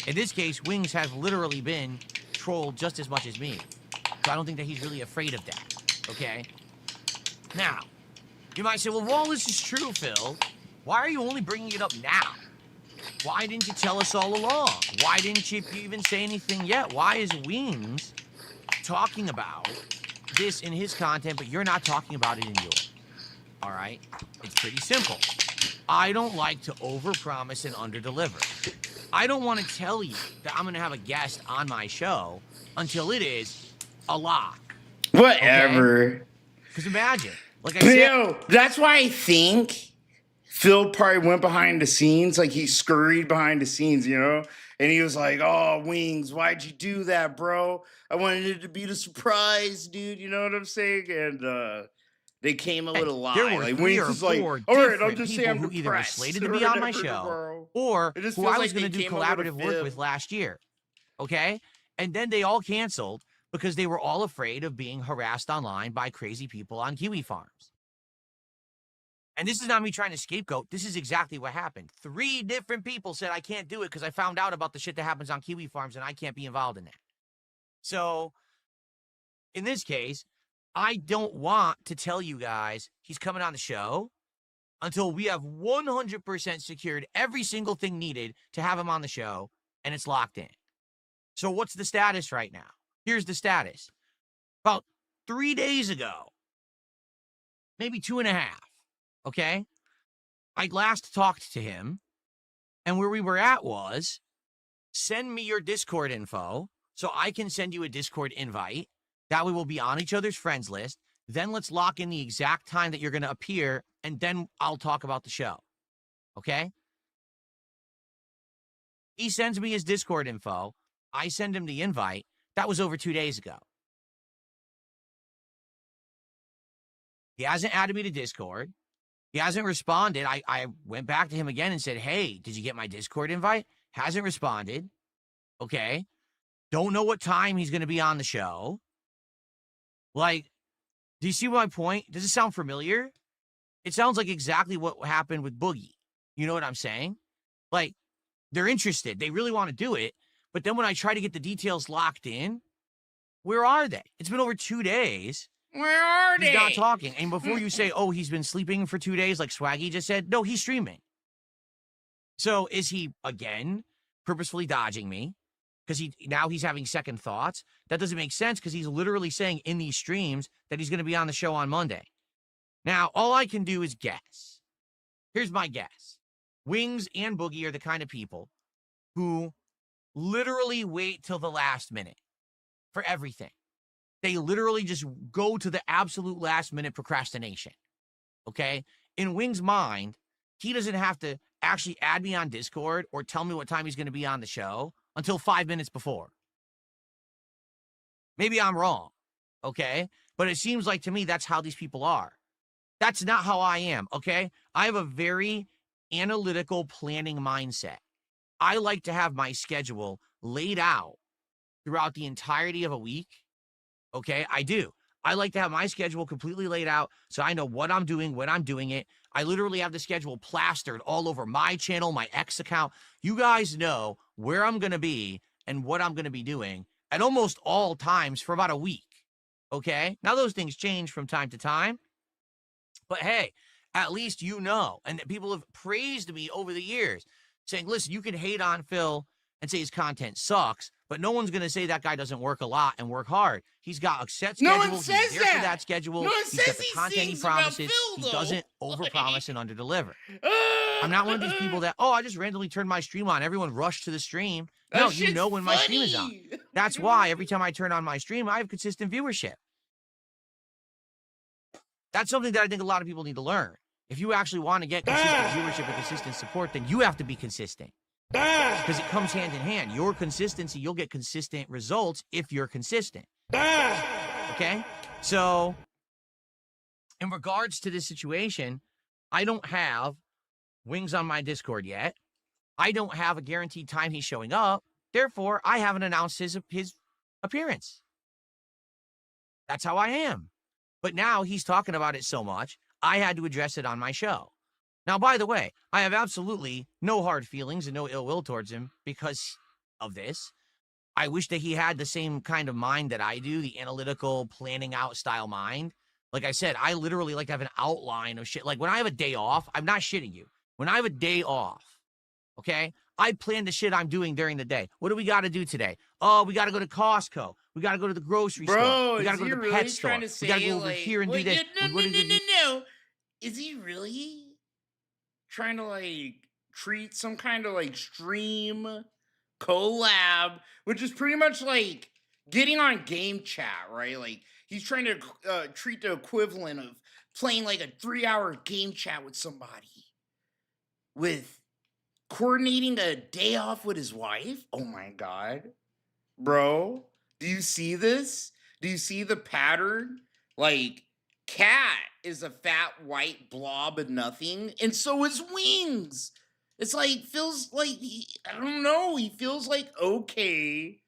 In this case, Wings has literally been trolled just as much as me. So I don't think that he's really afraid of that, okay? Now, you might say, well, if all this is true, Phil, why are you only bringing it up now? Why didn't you tell us all along? Why didn't you even say anything yet? Why is Wings talking about this in his content, but you're not talking about it in yours? All right? It's pretty simple. I don't like to overpromise and underdeliver. I don't want to tell you that I'm going to have a guest on my show until it is a lock. Whatever. Because imagine, like I said... Yo, that's why I think Phil probably went behind the scenes, like he scurried behind the scenes, you know? And he was like, oh, Wings, why'd you do that, bro? I wanted it to be the surprise, dude, you know what I'm saying? And, they came a little lie. There were like, 3 Wings or 4 like, all right, different I'm just people saying who either were slated to be on my show or who I was going to do collaborative work with last year. Okay? And then they all canceled because they were all afraid of being harassed online by crazy people on kiwi farms. And this is not me trying to scapegoat. This is exactly what happened. 3 different people said, I can't do it because I found out about the shit that happens on kiwi farms and I can't be involved in that. So, in this case, I don't want to tell you guys he's coming on the show until we have 100% secured every single thing needed to have him on the show, and it's locked in. So what's the status right now? Here's the status. About 3 days ago, maybe 2.5, okay? I last talked to him, and where we were at was, send me your Discord info so I can send you a Discord invite. That way we'll be on each other's friends list. Then let's lock in the exact time that you're going to appear, and then I'll talk about the show. Okay? He sends me his Discord info. I send him the invite. That was over 2 days ago. He hasn't added me to Discord. He hasn't responded. I went back to him again and said, hey, did you get my Discord invite? Hasn't responded. Okay? Don't know what time he's going to be on the show. Like, do you see my point? Does it sound familiar? It sounds like exactly what happened with Boogie. You know what I'm saying? Like, they're interested. They really want to do it. But then when I try to get the details locked in, where are they? It's been over 2 days. Where are they? He's not talking. And before you say, oh, he's been sleeping for 2 days, like Swaggy just said, no, he's streaming. So is he, again, purposefully dodging me? Because now he's having second thoughts. That doesn't make sense because he's literally saying in these streams that he's going to be on the show on Monday. Now, all I can do is guess. Here's my guess. Wings and Boogie are the kind of people who literally wait till the last minute for everything. They literally just go to the absolute last minute procrastination. Okay? In Wings' mind, he doesn't have to actually add me on Discord or tell me what time he's going to be on the show until 5 minutes before. Maybe I'm wrong, okay? But it seems like to me that's how these people are. That's not how I am, okay? I have a very analytical planning mindset. I like to have my schedule laid out throughout the entirety of a week, okay? I do. I like to have my schedule completely laid out so I know what I'm doing, when I'm doing it. I literally have the schedule plastered all over my channel, my X account. You guys know where I'm going to be and what I'm going to be doing at almost all times for about a week, okay? Now, those things change from time to time, but hey, at least you know. And people have praised me over the years, saying, listen, you can hate on Phil and say his content sucks, but no one's going to say that guy doesn't work a lot and work hard. He's got a set schedule. No one says He's there for that schedule. No one He's got says the these content he things about promises. Phil, He doesn't though. overpromise and underdeliver. I'm not one of these people that, oh, I just randomly turned my stream on. Everyone rushed to the stream. No, That you know shit's when my stream is on. funny. That's why every time I turn on my stream, I have consistent viewership. That's something that I think a lot of people need to learn. If you actually want to get consistent viewership and consistent support, then you have to be consistent. Because it comes hand in hand. Your consistency, you'll get consistent results if you're consistent. Okay? So, in regards to this situation, I don't have Wings on my Discord yet. I don't have a guaranteed time he's showing up. Therefore, I haven't announced his appearance. That's how I am. But now he's talking about it so much, I had to address it on my show. Now, by the way, I have absolutely no hard feelings and no ill will towards him because of this. I wish that he had the same kind of mind that I do, the analytical, planning out style mind. Like I said, I literally like have an outline of shit. Like when I have a day off, I'm not shitting you. When I have a day off, okay, I plan the shit I'm doing during the day. What do we got to do today? Oh, we got to go to Costco. We got to go to the grocery store. We got to go to the pet store. We got to go over here and do this. No. Is he really trying to like treat some kind of like stream collab, which is pretty much like getting on game chat, right? Like he's trying to treat the equivalent of playing like a 3-hour game chat with somebody, with coordinating a day off with his wife. Oh my God, bro, do you see this? Do you see the pattern? Like, Cat is a fat white blob of nothing, and so is Wings. It's like, feels like, I don't know, he feels like okay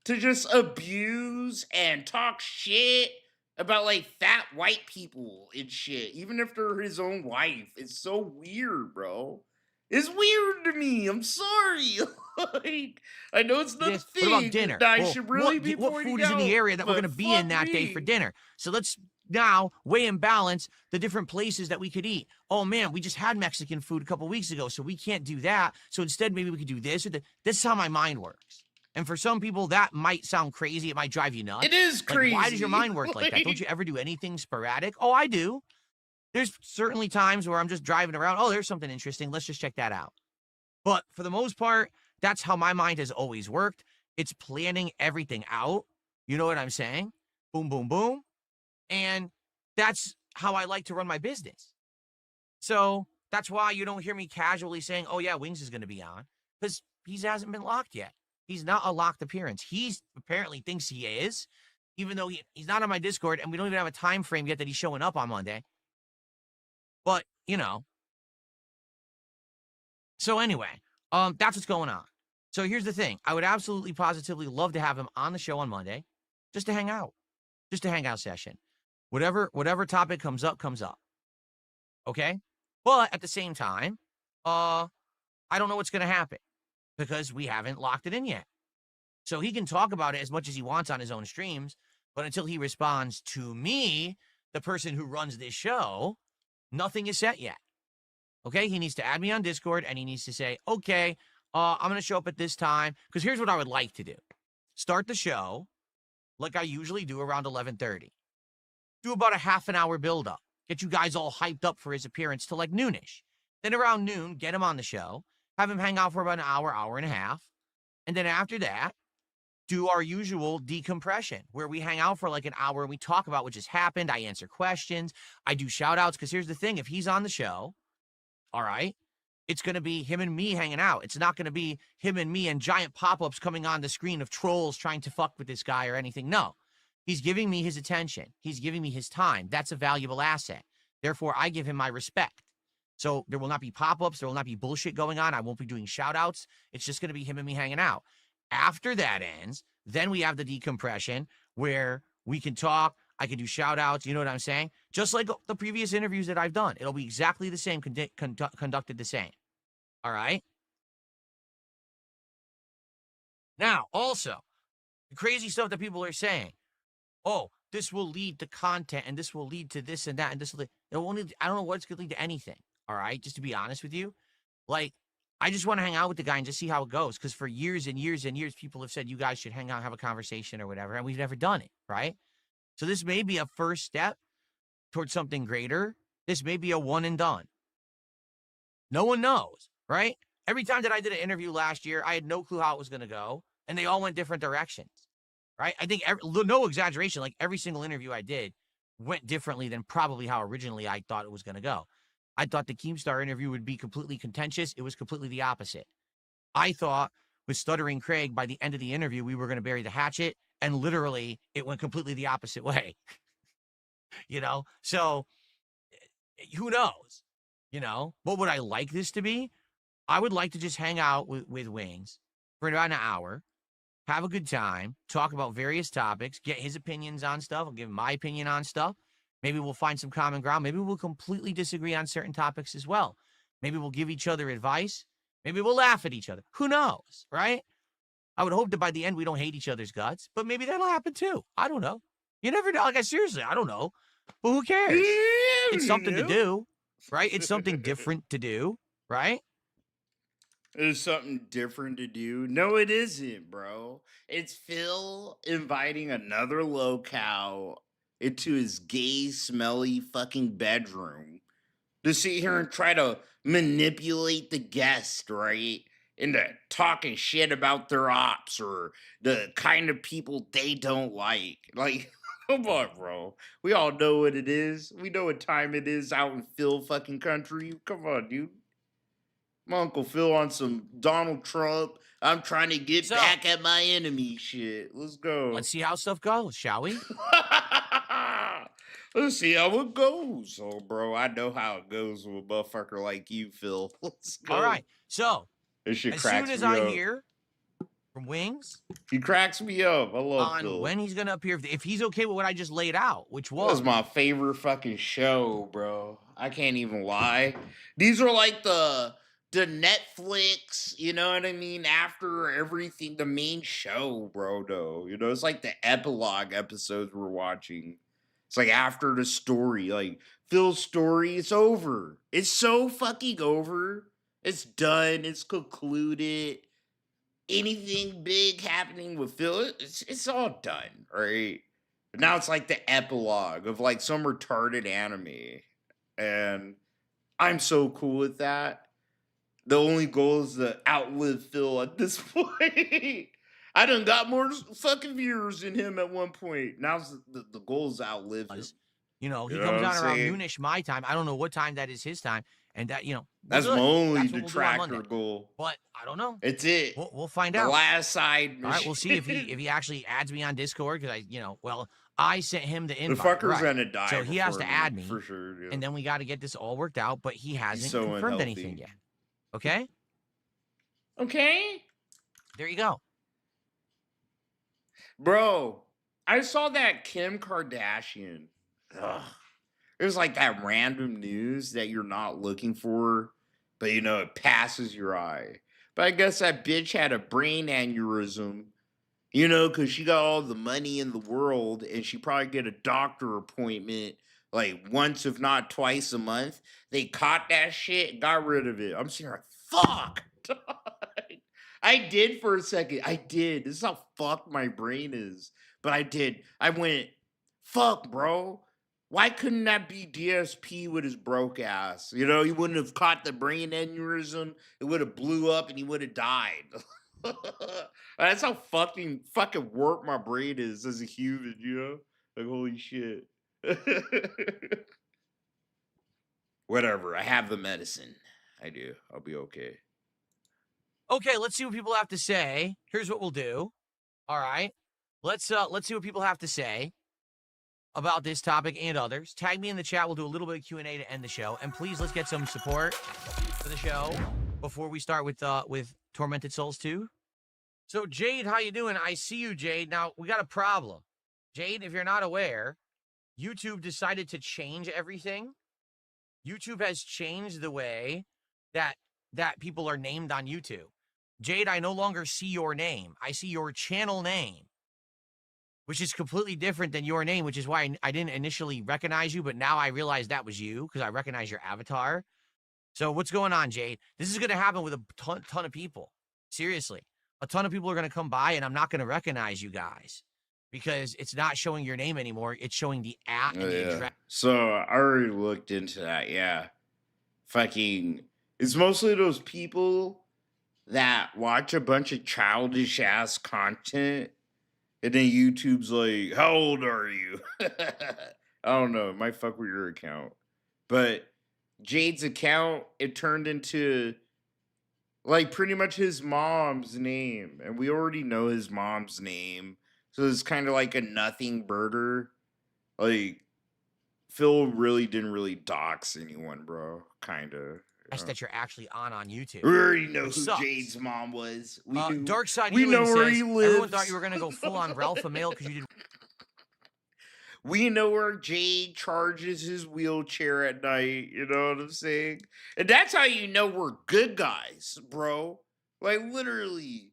to just abuse and talk shit about like fat white people and shit, even if they're his own wife. It's so weird, bro. It's weird to me. I'm sorry. Like, I know it's not a thing. What about dinner? I should really be what food is in the area that we're going to be in that day for dinner? So let's now weigh and balance the different places that we could eat. Oh man, we just had Mexican food a couple weeks ago, so we can't do that. So instead, maybe we could do this or that. This is how my mind works. And for some people, that might sound crazy. It might drive you nuts. It is crazy. Why does your mind work like that? Don't you ever do anything sporadic? Oh, I do. There's certainly times where I'm just driving around. Oh, there's something interesting. Let's just check that out. But for the most part, that's how my mind has always worked. It's planning everything out. You know what I'm saying? Boom, boom, boom. And that's how I like to run my business. So that's why you don't hear me casually saying, oh yeah, Wings is going to be on, because he hasn't been locked yet. He's not a locked appearance. He apparently thinks he is, even though he's not on my Discord, and we don't even have a time frame yet that he's showing up on Monday. But, you know. So anyway, that's what's going on. So here's the thing. I would absolutely, positively love to have him on the show on Monday, just to hang out. Just a hangout session. Whatever topic comes up, comes up. Okay? But at the same time, I don't know what's going to happen, because we haven't locked it in yet. So he can talk about it as much as he wants on his own streams, but until he responds to me, the person who runs this show, nothing is set yet. Okay? He needs to add me on Discord, and he needs to say, okay, I'm going to show up at this time, because here's what I would like to do. Start the show like I usually do around 11:30. Do about a half an hour build-up. Get you guys all hyped up for his appearance till like noonish. Then around noon, get him on the show. Have him hang out for about an hour, hour and a half. And then after that, do our usual decompression, where we hang out for like an hour and we talk about what just happened. I answer questions. I do shout-outs, because here's the thing. If he's on the show, all right, it's going to be him and me hanging out. It's not going to be him and me and giant pop-ups coming on the screen of trolls trying to fuck with this guy or anything. No. He's giving me his attention. He's giving me his time. That's a valuable asset. Therefore, I give him my respect. So there will not be pop-ups. There will not be bullshit going on. I won't be doing shout-outs. It's just going to be him and me hanging out. After that ends, then we have the decompression where we can talk. I can do shout-outs. You know what I'm saying? Just like the previous interviews that I've done. It'll be exactly the same, conducted the same. All right? Now, also, the crazy stuff that people are saying. Oh, this will lead to content, and this will lead to this and that, and this will lead. It won't lead, I don't know what's going to lead to anything. All right? Just to be honest with you. Like, I just want to hang out with the guy and just see how it goes. Because for years and years and years, people have said, you guys should hang out, have a conversation or whatever. And we've never done it, right? So this may be a first step towards something greater. This may be a one and done. No one knows, right? Every time that I did an interview last year, I had no clue how it was going to go. And they all went different directions, right? I think, no exaggeration, like every single interview I did went differently than probably how originally I thought it was going to go. I thought the Keemstar interview would be completely contentious. It was completely the opposite. I thought with Stuttering Craig, by the end of the interview, we were going to bury the hatchet, and literally it went completely the opposite way. You know? So who knows? You know? What would I like this to be? I would like to just hang out with Wings for about an hour, have a good time, talk about various topics, get his opinions on stuff. I'll give him my opinion on stuff. Maybe we'll find some common ground. Maybe we'll completely disagree on certain topics as well. Maybe we'll give each other advice. Maybe we'll laugh at each other. Who knows, right? I would hope that by the end we don't hate each other's guts, but maybe that'll happen too. I don't know. You never know. Like, seriously, I don't know. But who cares? It's something to do, right? It's something different to do, right? There's something different to do. No, it isn't, bro. It's Phil inviting another locale into his gay, smelly fucking bedroom to sit here and try to manipulate the guest, right? Into talking shit about their ops or the kind of people they don't like. Like, come on, bro. We all know what it is. We know what time it is out in Phil fucking country. Come on, dude. My Uncle Phil on some Donald Trump. I'm trying to get back at my enemy shit. Let's go. Let's see how stuff goes, shall we? Let's see how it goes. Oh, bro, I know how it goes with a motherfucker like you, Phil. Let's go. All right. So, this shit as cracks soon as me I up. hear from Wings, he cracks me up. I love on Phil. when he's going to appear, if he's okay with what I just laid out, which That was was my favorite fucking show, bro. I can't even lie. These are like the Netflix, you know what I mean? After everything, the main show, bro, though. You know, it's like the epilogue episodes we're watching. It's like after the story, like Phil's story, it's over. It's so fucking over. It's done. It's concluded. Anything big happening with Phil, it's all done, right? But now it's like the epilogue of like some retarded anime. And I'm so cool with that. The only goal is to outlive Phil at this point. I done got more fucking viewers than him at one point. Now the goal is to outlive him. You know, he comes on around noonish my time. I don't know what time that is his time. And that, you know, that's my only detractor we'll goal. But I don't know. It's it. We'll find the out. Last side. All right, we'll see if he actually adds me on Discord because I sent him the invite. The fucker's gonna die. So he has to add me for sure. Yeah. And then we got to get this all worked out. But he hasn't confirmed unhealthy. anything yet. Okay. Okay. There you go. Bro, I saw that Kim Kardashian. Ugh. It was like that random news that you're not looking for, but you know, it passes your eye. But I guess that bitch had a brain aneurysm, you know, because she got all the money in the world and she probably get a doctor appointment like once, if not twice a month. They caught that shit and got rid of it. I'm sitting like, fuck. I did for a second. I did. This is how fucked my brain is. But I did. I went, fuck, bro. Why couldn't that be DSP with his broke ass? You know, he wouldn't have caught the brain aneurysm. It would have blew up and he would have died. That's how fucking warped my brain is as a human, you know? Like, holy shit. Whatever. I have the medicine. I do. I'll be okay. Okay, let's see what people have to say. Here's what we'll do. All right. Let's see what people have to say about this topic and others. Tag me in the chat. We'll do a little bit of Q&A to end the show. And please, let's get some support for the show before we start with Tormented Souls 2. So, Jade, how you doing? I see you, Jade. Now, we got a problem. Jade, if you're not aware, YouTube decided to change everything. YouTube has changed the way that people are named on YouTube. Jade, I no longer see your name. I see your channel name, which is completely different than your name, which is why I didn't initially recognize you, but now I realize that was you because I recognize your avatar. So what's going on, Jade? This is going to happen with a ton of people. Seriously. A ton of people are going to come by, and I'm not going to recognize you guys because it's not showing your name anymore. It's showing the @ and the address. So I already looked into that, yeah. Fucking, it's mostly those people that watch a bunch of childish ass content and then YouTube's like, how old are you? I don't know. It might fuck with your account. But Jade's account, it turned into like pretty much his mom's name, and we already know his mom's name, so it's kind of like a nothing burger. Like Phil really didn't really dox anyone, bro. Kind of. That you're actually on YouTube. We already know who sucks. Jade's mom was. We knew, Dark Side we know Healing where says, he lives. everyone thought you were gonna go full on Ralph Emil because you did. We know where Jade charges his wheelchair at night. You know what I'm saying? And that's how you know we're good guys, bro. Like literally.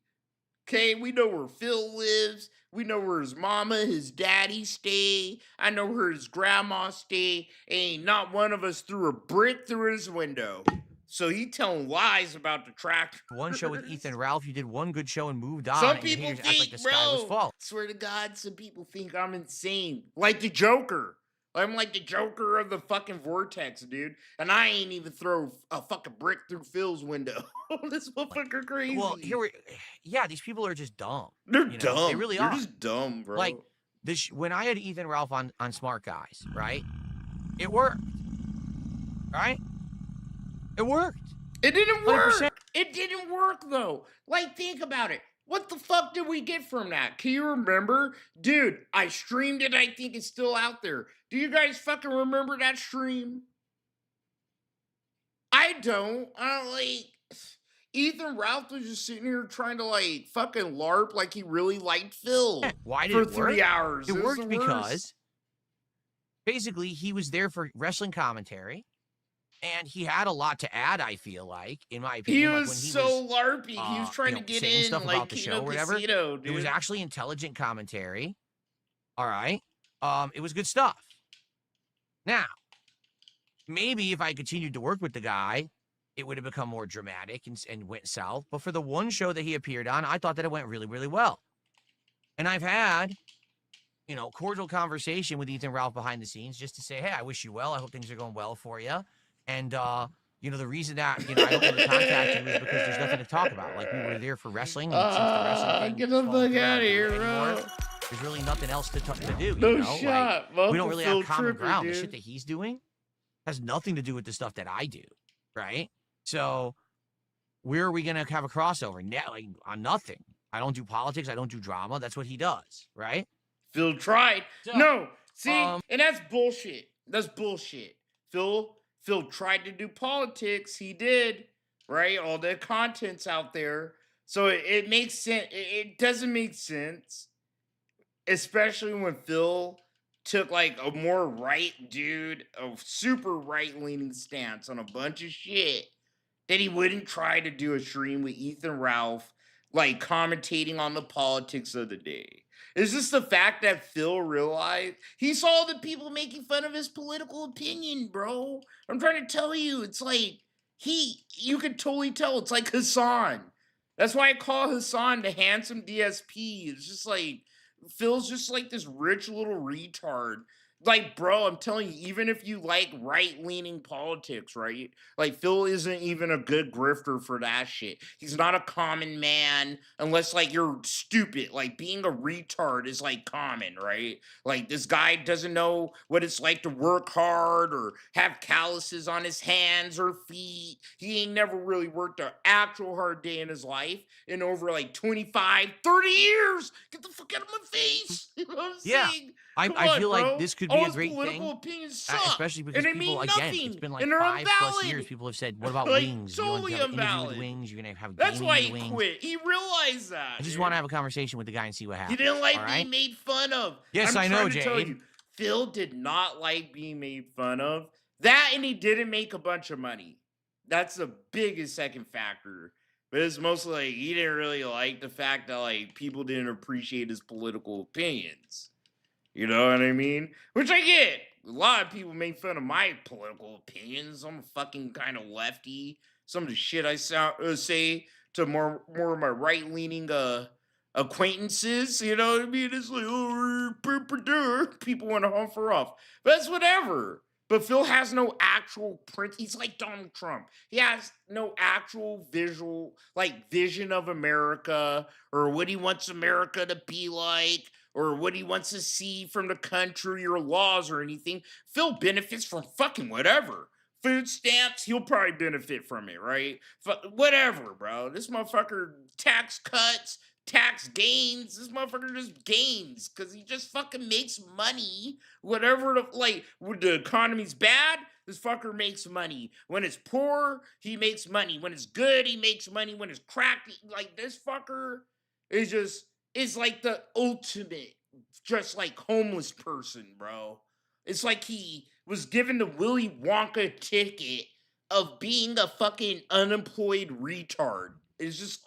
Okay, we know where Phil lives. We know where his mama, his daddy stay. I know where his grandma stay. Ain't not one of us threw a brick through his window. So he telling lies about the tractor. One show with Ethan Ralph, you did one good show and moved on. Some and people haters act think, like the sky was bro, falling. swear to God, some people think I'm insane. Like the Joker. I'm like the Joker of the fucking vortex, dude. And I ain't even throw a fucking brick through Phil's window. This motherfucker crazy. Well, yeah, these people are just dumb. They're you know? dumb. They really They're are. just dumb, bro. Like when I had Ethan Ralph on Smart Guys, right? It worked. Right? It worked. It didn't work. 100%. It didn't work though. Like, think about it. What the fuck did we get from that? Can you remember? Dude, I streamed it. I think it's still out there. Do you guys fucking remember that stream? I don't. Ethan Ralph was just sitting here trying to like fucking LARP like he really liked Phil. Why did for it work? 3 hours? It was worked the because worst. basically he was there for wrestling commentary. And he had a lot to add, I feel like, in my opinion. He was so LARPy. He was trying to get saying in stuff like about the show or whatever. Casino, It was actually intelligent commentary. All right. It was good stuff. Now, maybe if I continued to work with the guy, it would have become more dramatic and went south. But for the one show that he appeared on, I thought that it went really, really well. And I've had, cordial conversation with Ethan Ralph behind the scenes just to say, hey, I wish you well. I hope things are going well for you. And, the reason that, I don't really contact you is because there's nothing to talk about. Like, we were there for wrestling. And since the wrestling thing get the fuck out of here, anymore, bro. there's really nothing else to do. No you know? shot. Like, we don't really have Phil common Tripper, ground. The dude. shit that he's doing has nothing to do with the stuff that I do, right? So, where are we going to have a crossover? Like, on nothing. I don't do politics. I don't do drama. That's what he does, right? Phil tried. So, No, see, and that's bullshit. That's bullshit. Phil tried to do politics. He did, right? All the content's out there. So it makes sense. It doesn't make sense, especially when Phil took like a more right dude, a super right-leaning stance on a bunch of shit that he wouldn't try to do a stream with Ethan Ralph, like commentating on the politics of the day. It's just the fact that Phil realized he saw the people making fun of his political opinion, bro. I'm trying to tell you, it's like you could totally tell. It's like Hassan. That's why I call Hassan the handsome DSP. It's just like Phil's just like this rich little retard. Like, bro, I'm telling you, even if you like right-leaning politics, right? Like, Phil isn't even a good grifter for that shit. He's not a common man unless, like, you're stupid. Like, being a retard is, like, common, right? Like, this guy doesn't know what it's like to work hard or have calluses on his hands or feet. He ain't never really worked an actual hard day in his life in over, like, 25, 30 years. Get the fuck out of my face. You know what I'm saying? I feel like this could be a great political thing, opinions suck, especially because and they people, mean again, nothing, it's been like and they're 5+ invalid. years. People have said, "What about Like, wings? totally you want to have an interview invalid. with wings? You're gonna have That's gaming why with he wings." quit. He realized that. I just want to have a conversation with the guy and see what happens. He didn't like all being right? made fun of. Yes, I'm I know, trying to tell Jade. you, Phil did not like being made fun of. That, and he didn't make a bunch of money. That's the biggest second factor. But it's mostly like he didn't really like the fact that like people didn't appreciate his political opinions. You know what I mean? Which I get. A lot of people make fun of my political opinions. I'm a fucking kind of lefty. Some of the shit I say to more of my right-leaning acquaintances, you know what I mean? It's like, oh, people want to huff her off. But that's whatever. But Phil has no actual print. He's like Donald Trump. He has no actual vision of America or what he wants America to be like or what he wants to see from the country or laws or anything. Phil benefits from fucking whatever. food stamps, he'll probably benefit from it, right? Whatever, bro. This motherfucker tax cuts, tax gains. This motherfucker just gains because he just fucking makes money. Whatever, like, when the economy's bad, this fucker makes money. When it's poor, he makes money. When it's good, he makes money. When it's cracked, like, this fucker is like the ultimate, just like homeless person, bro. It's like he was given the Willy Wonka ticket of being a fucking unemployed retard. It's just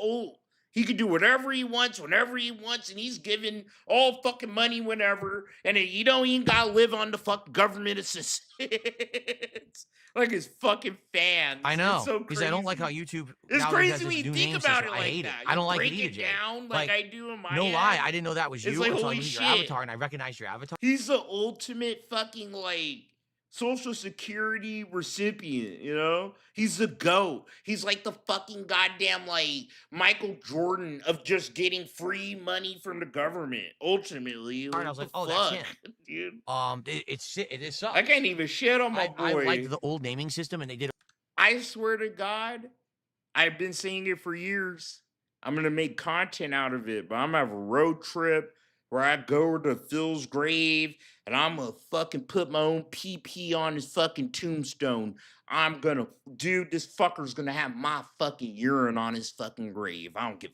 he can do whatever he wants, whenever he wants, and he's given all fucking money whenever, and you don't even gotta live on the fucking government assistance. Like his fucking fans. I know. It's so because crazy. I don't like how YouTube. It's crazy when you new think name about system. it like I hate that. it. I don't like it break either, Jay. down like I do in my No head. lie, I didn't know that was you It's like, until I holy looked at your shit. avatar and I recognized your avatar. He's the ultimate fucking like Social Security recipient, you know? He's the GOAT. He's like the fucking goddamn like Michael Jordan of just getting free money from the government. Ultimately, I was like, oh, that's him, dude. It sucks. I can't even shit on my boy. I liked the old naming system, and they did. I swear to God, I've been saying it for years. I'm gonna make content out of it, but I'm gonna have a road trip where I go to Phil's grave and I'm gonna fucking put my own PP on his fucking tombstone. Dude, this fucker's gonna have my fucking urine on his fucking grave. I don't give,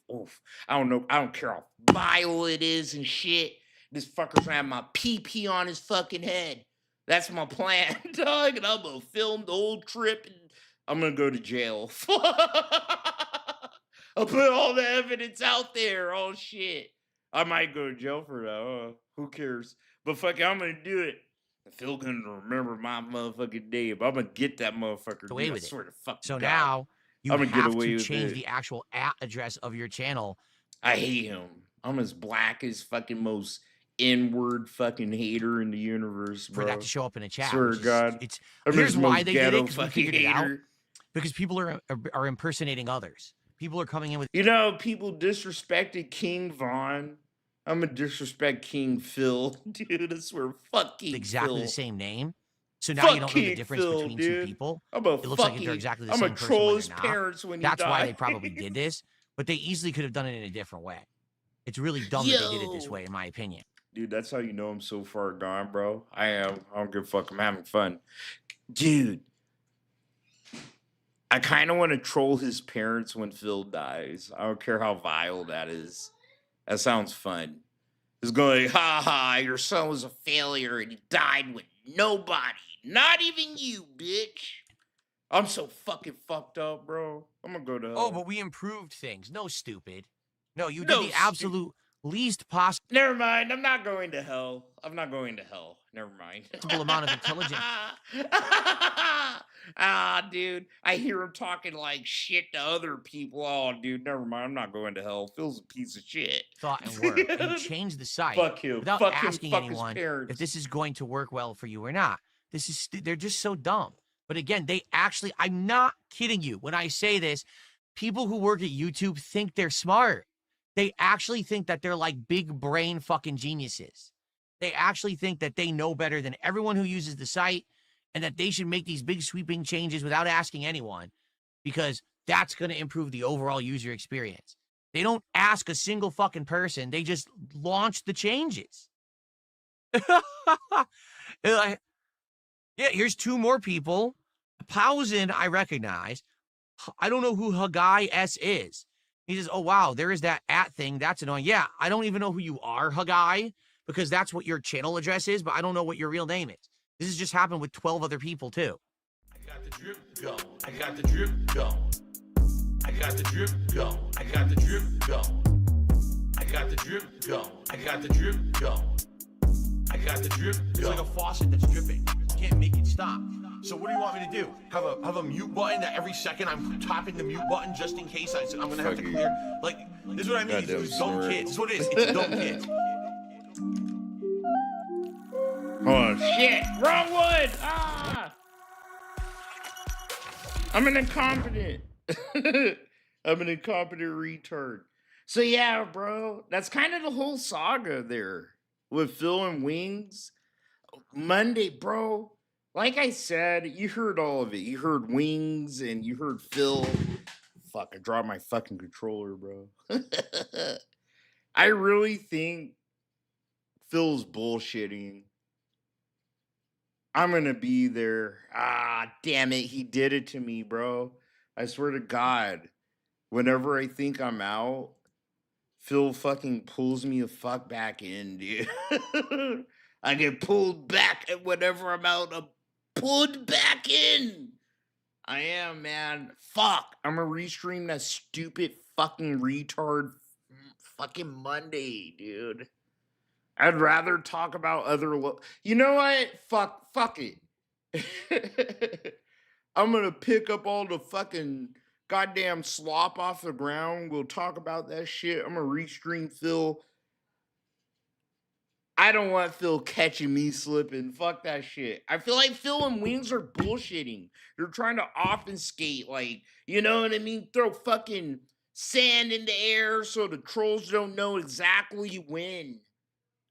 I don't know, I don't care how vile it is and shit. This fucker's gonna have my PP on his fucking head. That's my plan, dog, and I'm gonna film the whole trip and I'm gonna go to jail. I'll put all the evidence out there. Oh shit. I might go to jail for that. Who cares? But fuck it, I'm gonna do it. Phil gonna remember my motherfucking name. I'm gonna get that motherfucker. Away dude. with I swear it. to fucking So God. now you I'm gonna have get away to with change it. the actual address of your channel. I hate him. I'm as black as fucking most N-word fucking hater in the universe, bro. For that to show up in a chat. Swear which to God. Here's why they did it, because we fucking figured it out. hater. Because people are impersonating others. People are coming in with. You know, people disrespected King Von. I'm gonna disrespect King Phil, dude. I swear, fuck King exactly Phil. the same name. So now Fuck you don't know King the difference Phil, between dude. two people. It looks like they're exactly the I'm same gonna person troll when his they're not. parents when he That's why dies. they probably did this, but they easily could have done it in a different way. It's really dumb that they did it this way, in my opinion. Dude, that's how you know I'm so far gone, bro. I am. I don't give a fuck. I'm having fun. Dude, I kind of want to troll his parents when Phil dies. I don't care how vile that is. That sounds fun. It's going, ha ha, your son was a failure and he died with nobody. Not even you, bitch. I'm so fucking fucked up, bro. I'm gonna go to hell. Oh, but we improved things. No, stupid. No, you did the absolute least possible. Never mind. I'm not going to hell. I'm not going to hell. Never mind. Amount of intelligence. Dude. I hear him talking like shit to other people. Oh, dude, never mind. I'm not going to hell. Phil's a piece of shit. Thought and work. And he changed the site Fuck you. without Fuck asking him. Fuck his anyone parents. if this is going to work well for you or not. They're just so dumb. But again, I'm not kidding you when I say this. People who work at YouTube think they're smart. They actually think that they're like big brain fucking geniuses. They actually think that they know better than everyone who uses the site and that they should make these big sweeping changes without asking anyone because that's going to improve the overall user experience. They don't ask a single fucking person. They just launch the changes. Yeah, here's two more people. Pausen, I recognize. I don't know who Hagai S is. He says, oh, wow, there is that @ thing. That's annoying. Yeah, I don't even know who you are, Hagai, because that's what your channel address is, but I don't know what your real name is. This has just happened with 12 other people, too. I got the drip going. I got the drip going. I got the drip going. I got the drip going. I got the drip going. I got the drip going. I got the drip going. It's like a faucet that's dripping. You can't make it stop. So what do you want me to do? Have a mute button that every second I'm tapping the mute button just in case I'm gonna have to clear. Like, this is what I mean. It's dumb kids. This is what it is. It's dumb kids. Oh shit! Wrong one! Ah! I'm an incompetent. I'm an incompetent retard. So yeah, bro, that's kind of the whole saga there with Phil and Wings. Monday, bro. like I said, you heard all of it. You heard Wings and you heard Phil. Fuck, I dropped my fucking controller, bro. I really think Phil's bullshitting. I'm gonna be there. Ah, damn it. He did it to me, bro. I swear to God. Whenever I think I'm out, Phil fucking pulls me the fuck back in, dude. I get pulled back, and whenever I'm out, I'm pulled back in. I am, man. Fuck. I'm gonna restream that stupid fucking retard fucking Monday, dude. I'd rather talk about other. You know what? Fuck it. I'm gonna pick up all the fucking goddamn slop off the ground. We'll talk about that shit. I'm gonna restream Phil. I don't want Phil catching me slipping. Fuck that shit. I feel like Phil and Wings are bullshitting. They're trying to obfuscate, like, you know what I mean? Throw fucking sand in the air so the trolls don't know exactly when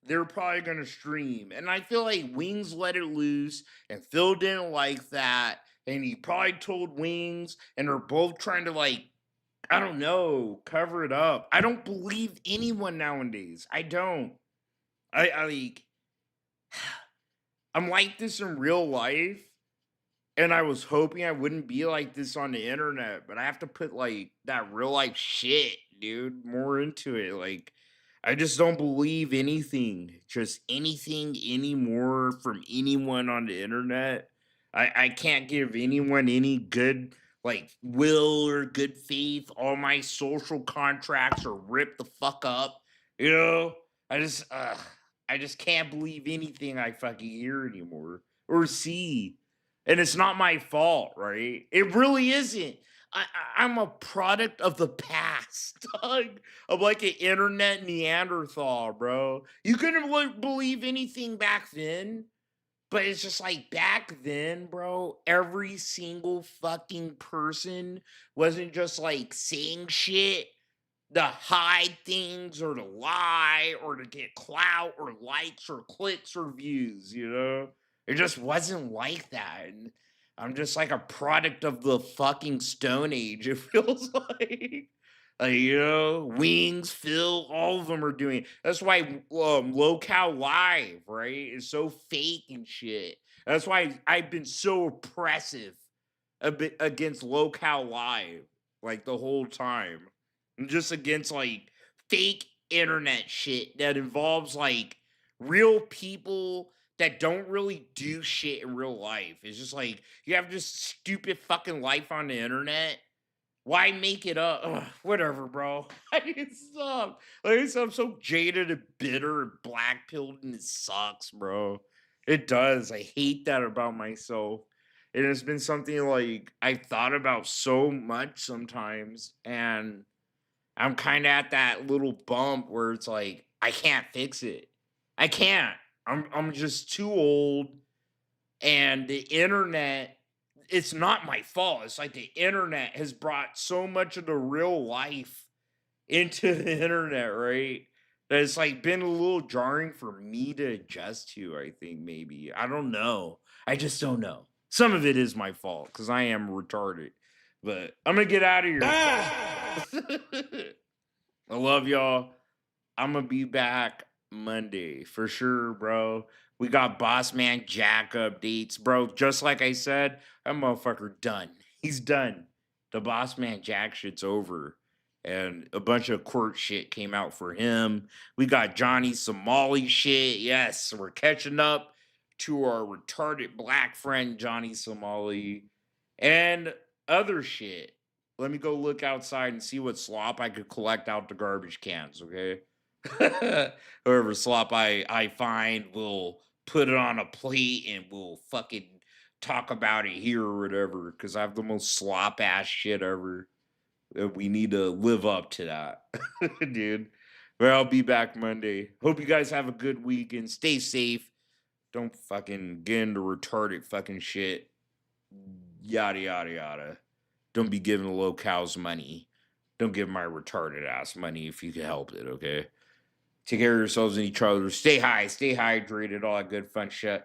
they're probably gonna stream. And I feel like Wings let it loose, and Phil didn't like that. And he probably told Wings, and they're both trying to, like, I don't know, cover it up. I don't believe anyone nowadays. I don't. I like, I'm like this in real life, and I was hoping I wouldn't be like this on the internet, but I have to put, like, that real life shit, dude, more into it. Like, I just don't believe anything, just anything anymore from anyone on the internet. I can't give anyone any good, like, will or good faith. All my social contracts are ripped the fuck up, you know? I just can't believe anything I fucking hear anymore or see. And it's not my fault, right? It really isn't. I'm a product of the past, dog. I'm like an internet Neanderthal, bro. You couldn't believe anything back then, but it's just like back then, bro, every single fucking person wasn't just like saying shit to hide things or to lie or to get clout or likes or clicks or views, you know? It just wasn't like that. And I'm just like a product of the fucking Stone Age, it feels like. You know, Wings, Phil, all of them are doing it. That's why Locale Live, right, is so fake and shit. That's why I've been so oppressive against Locale Live, like, the whole time. I'm just against, like, fake internet shit that involves, like, real people that don't really do shit in real life. It's just like, you have this stupid fucking life on the internet. Why make it up? Ugh, whatever, bro. I can stop. Like I said, I'm so jaded and bitter and black-pilled, and it sucks, bro. It does. I hate that about myself. And it's been something, like, I've thought about so much sometimes, and I'm kind of at that little bump where it's like, I can't fix it. I can't. I'm just too old, and the internet, it's not my fault. It's like the internet has brought so much of the real life into the internet, right? That it's like been a little jarring for me to adjust to, I think, maybe. I don't know. I just don't know. Some of it is my fault because I am retarded. But I'm going to get out of here. I love y'all. I'm going to be back Monday for sure, bro. We got Boss Man Jack updates, bro. Just like I said, that motherfucker done. He's done. The Boss Man Jack shit's over. And a bunch of court shit came out for him. We got Johnny Somali shit. Yes, we're catching up to our retarded black friend Johnny Somali. And other shit. Let me go look outside and see what slop I could collect out the garbage cans, okay? Whoever slop I find, will put it on a plate and we'll fucking talk about it here or whatever, because I have the most slop ass shit ever. We need to live up to that, dude. But I'll be back Monday. Hope you guys have a good week and stay safe. Don't fucking get into retarded fucking shit. Yada, yada, yada. Don't be giving the locals money. Don't give my retarded ass money if you can help it, okay? Take care of yourselves and each other. Stay high, stay hydrated, all that good fun shit.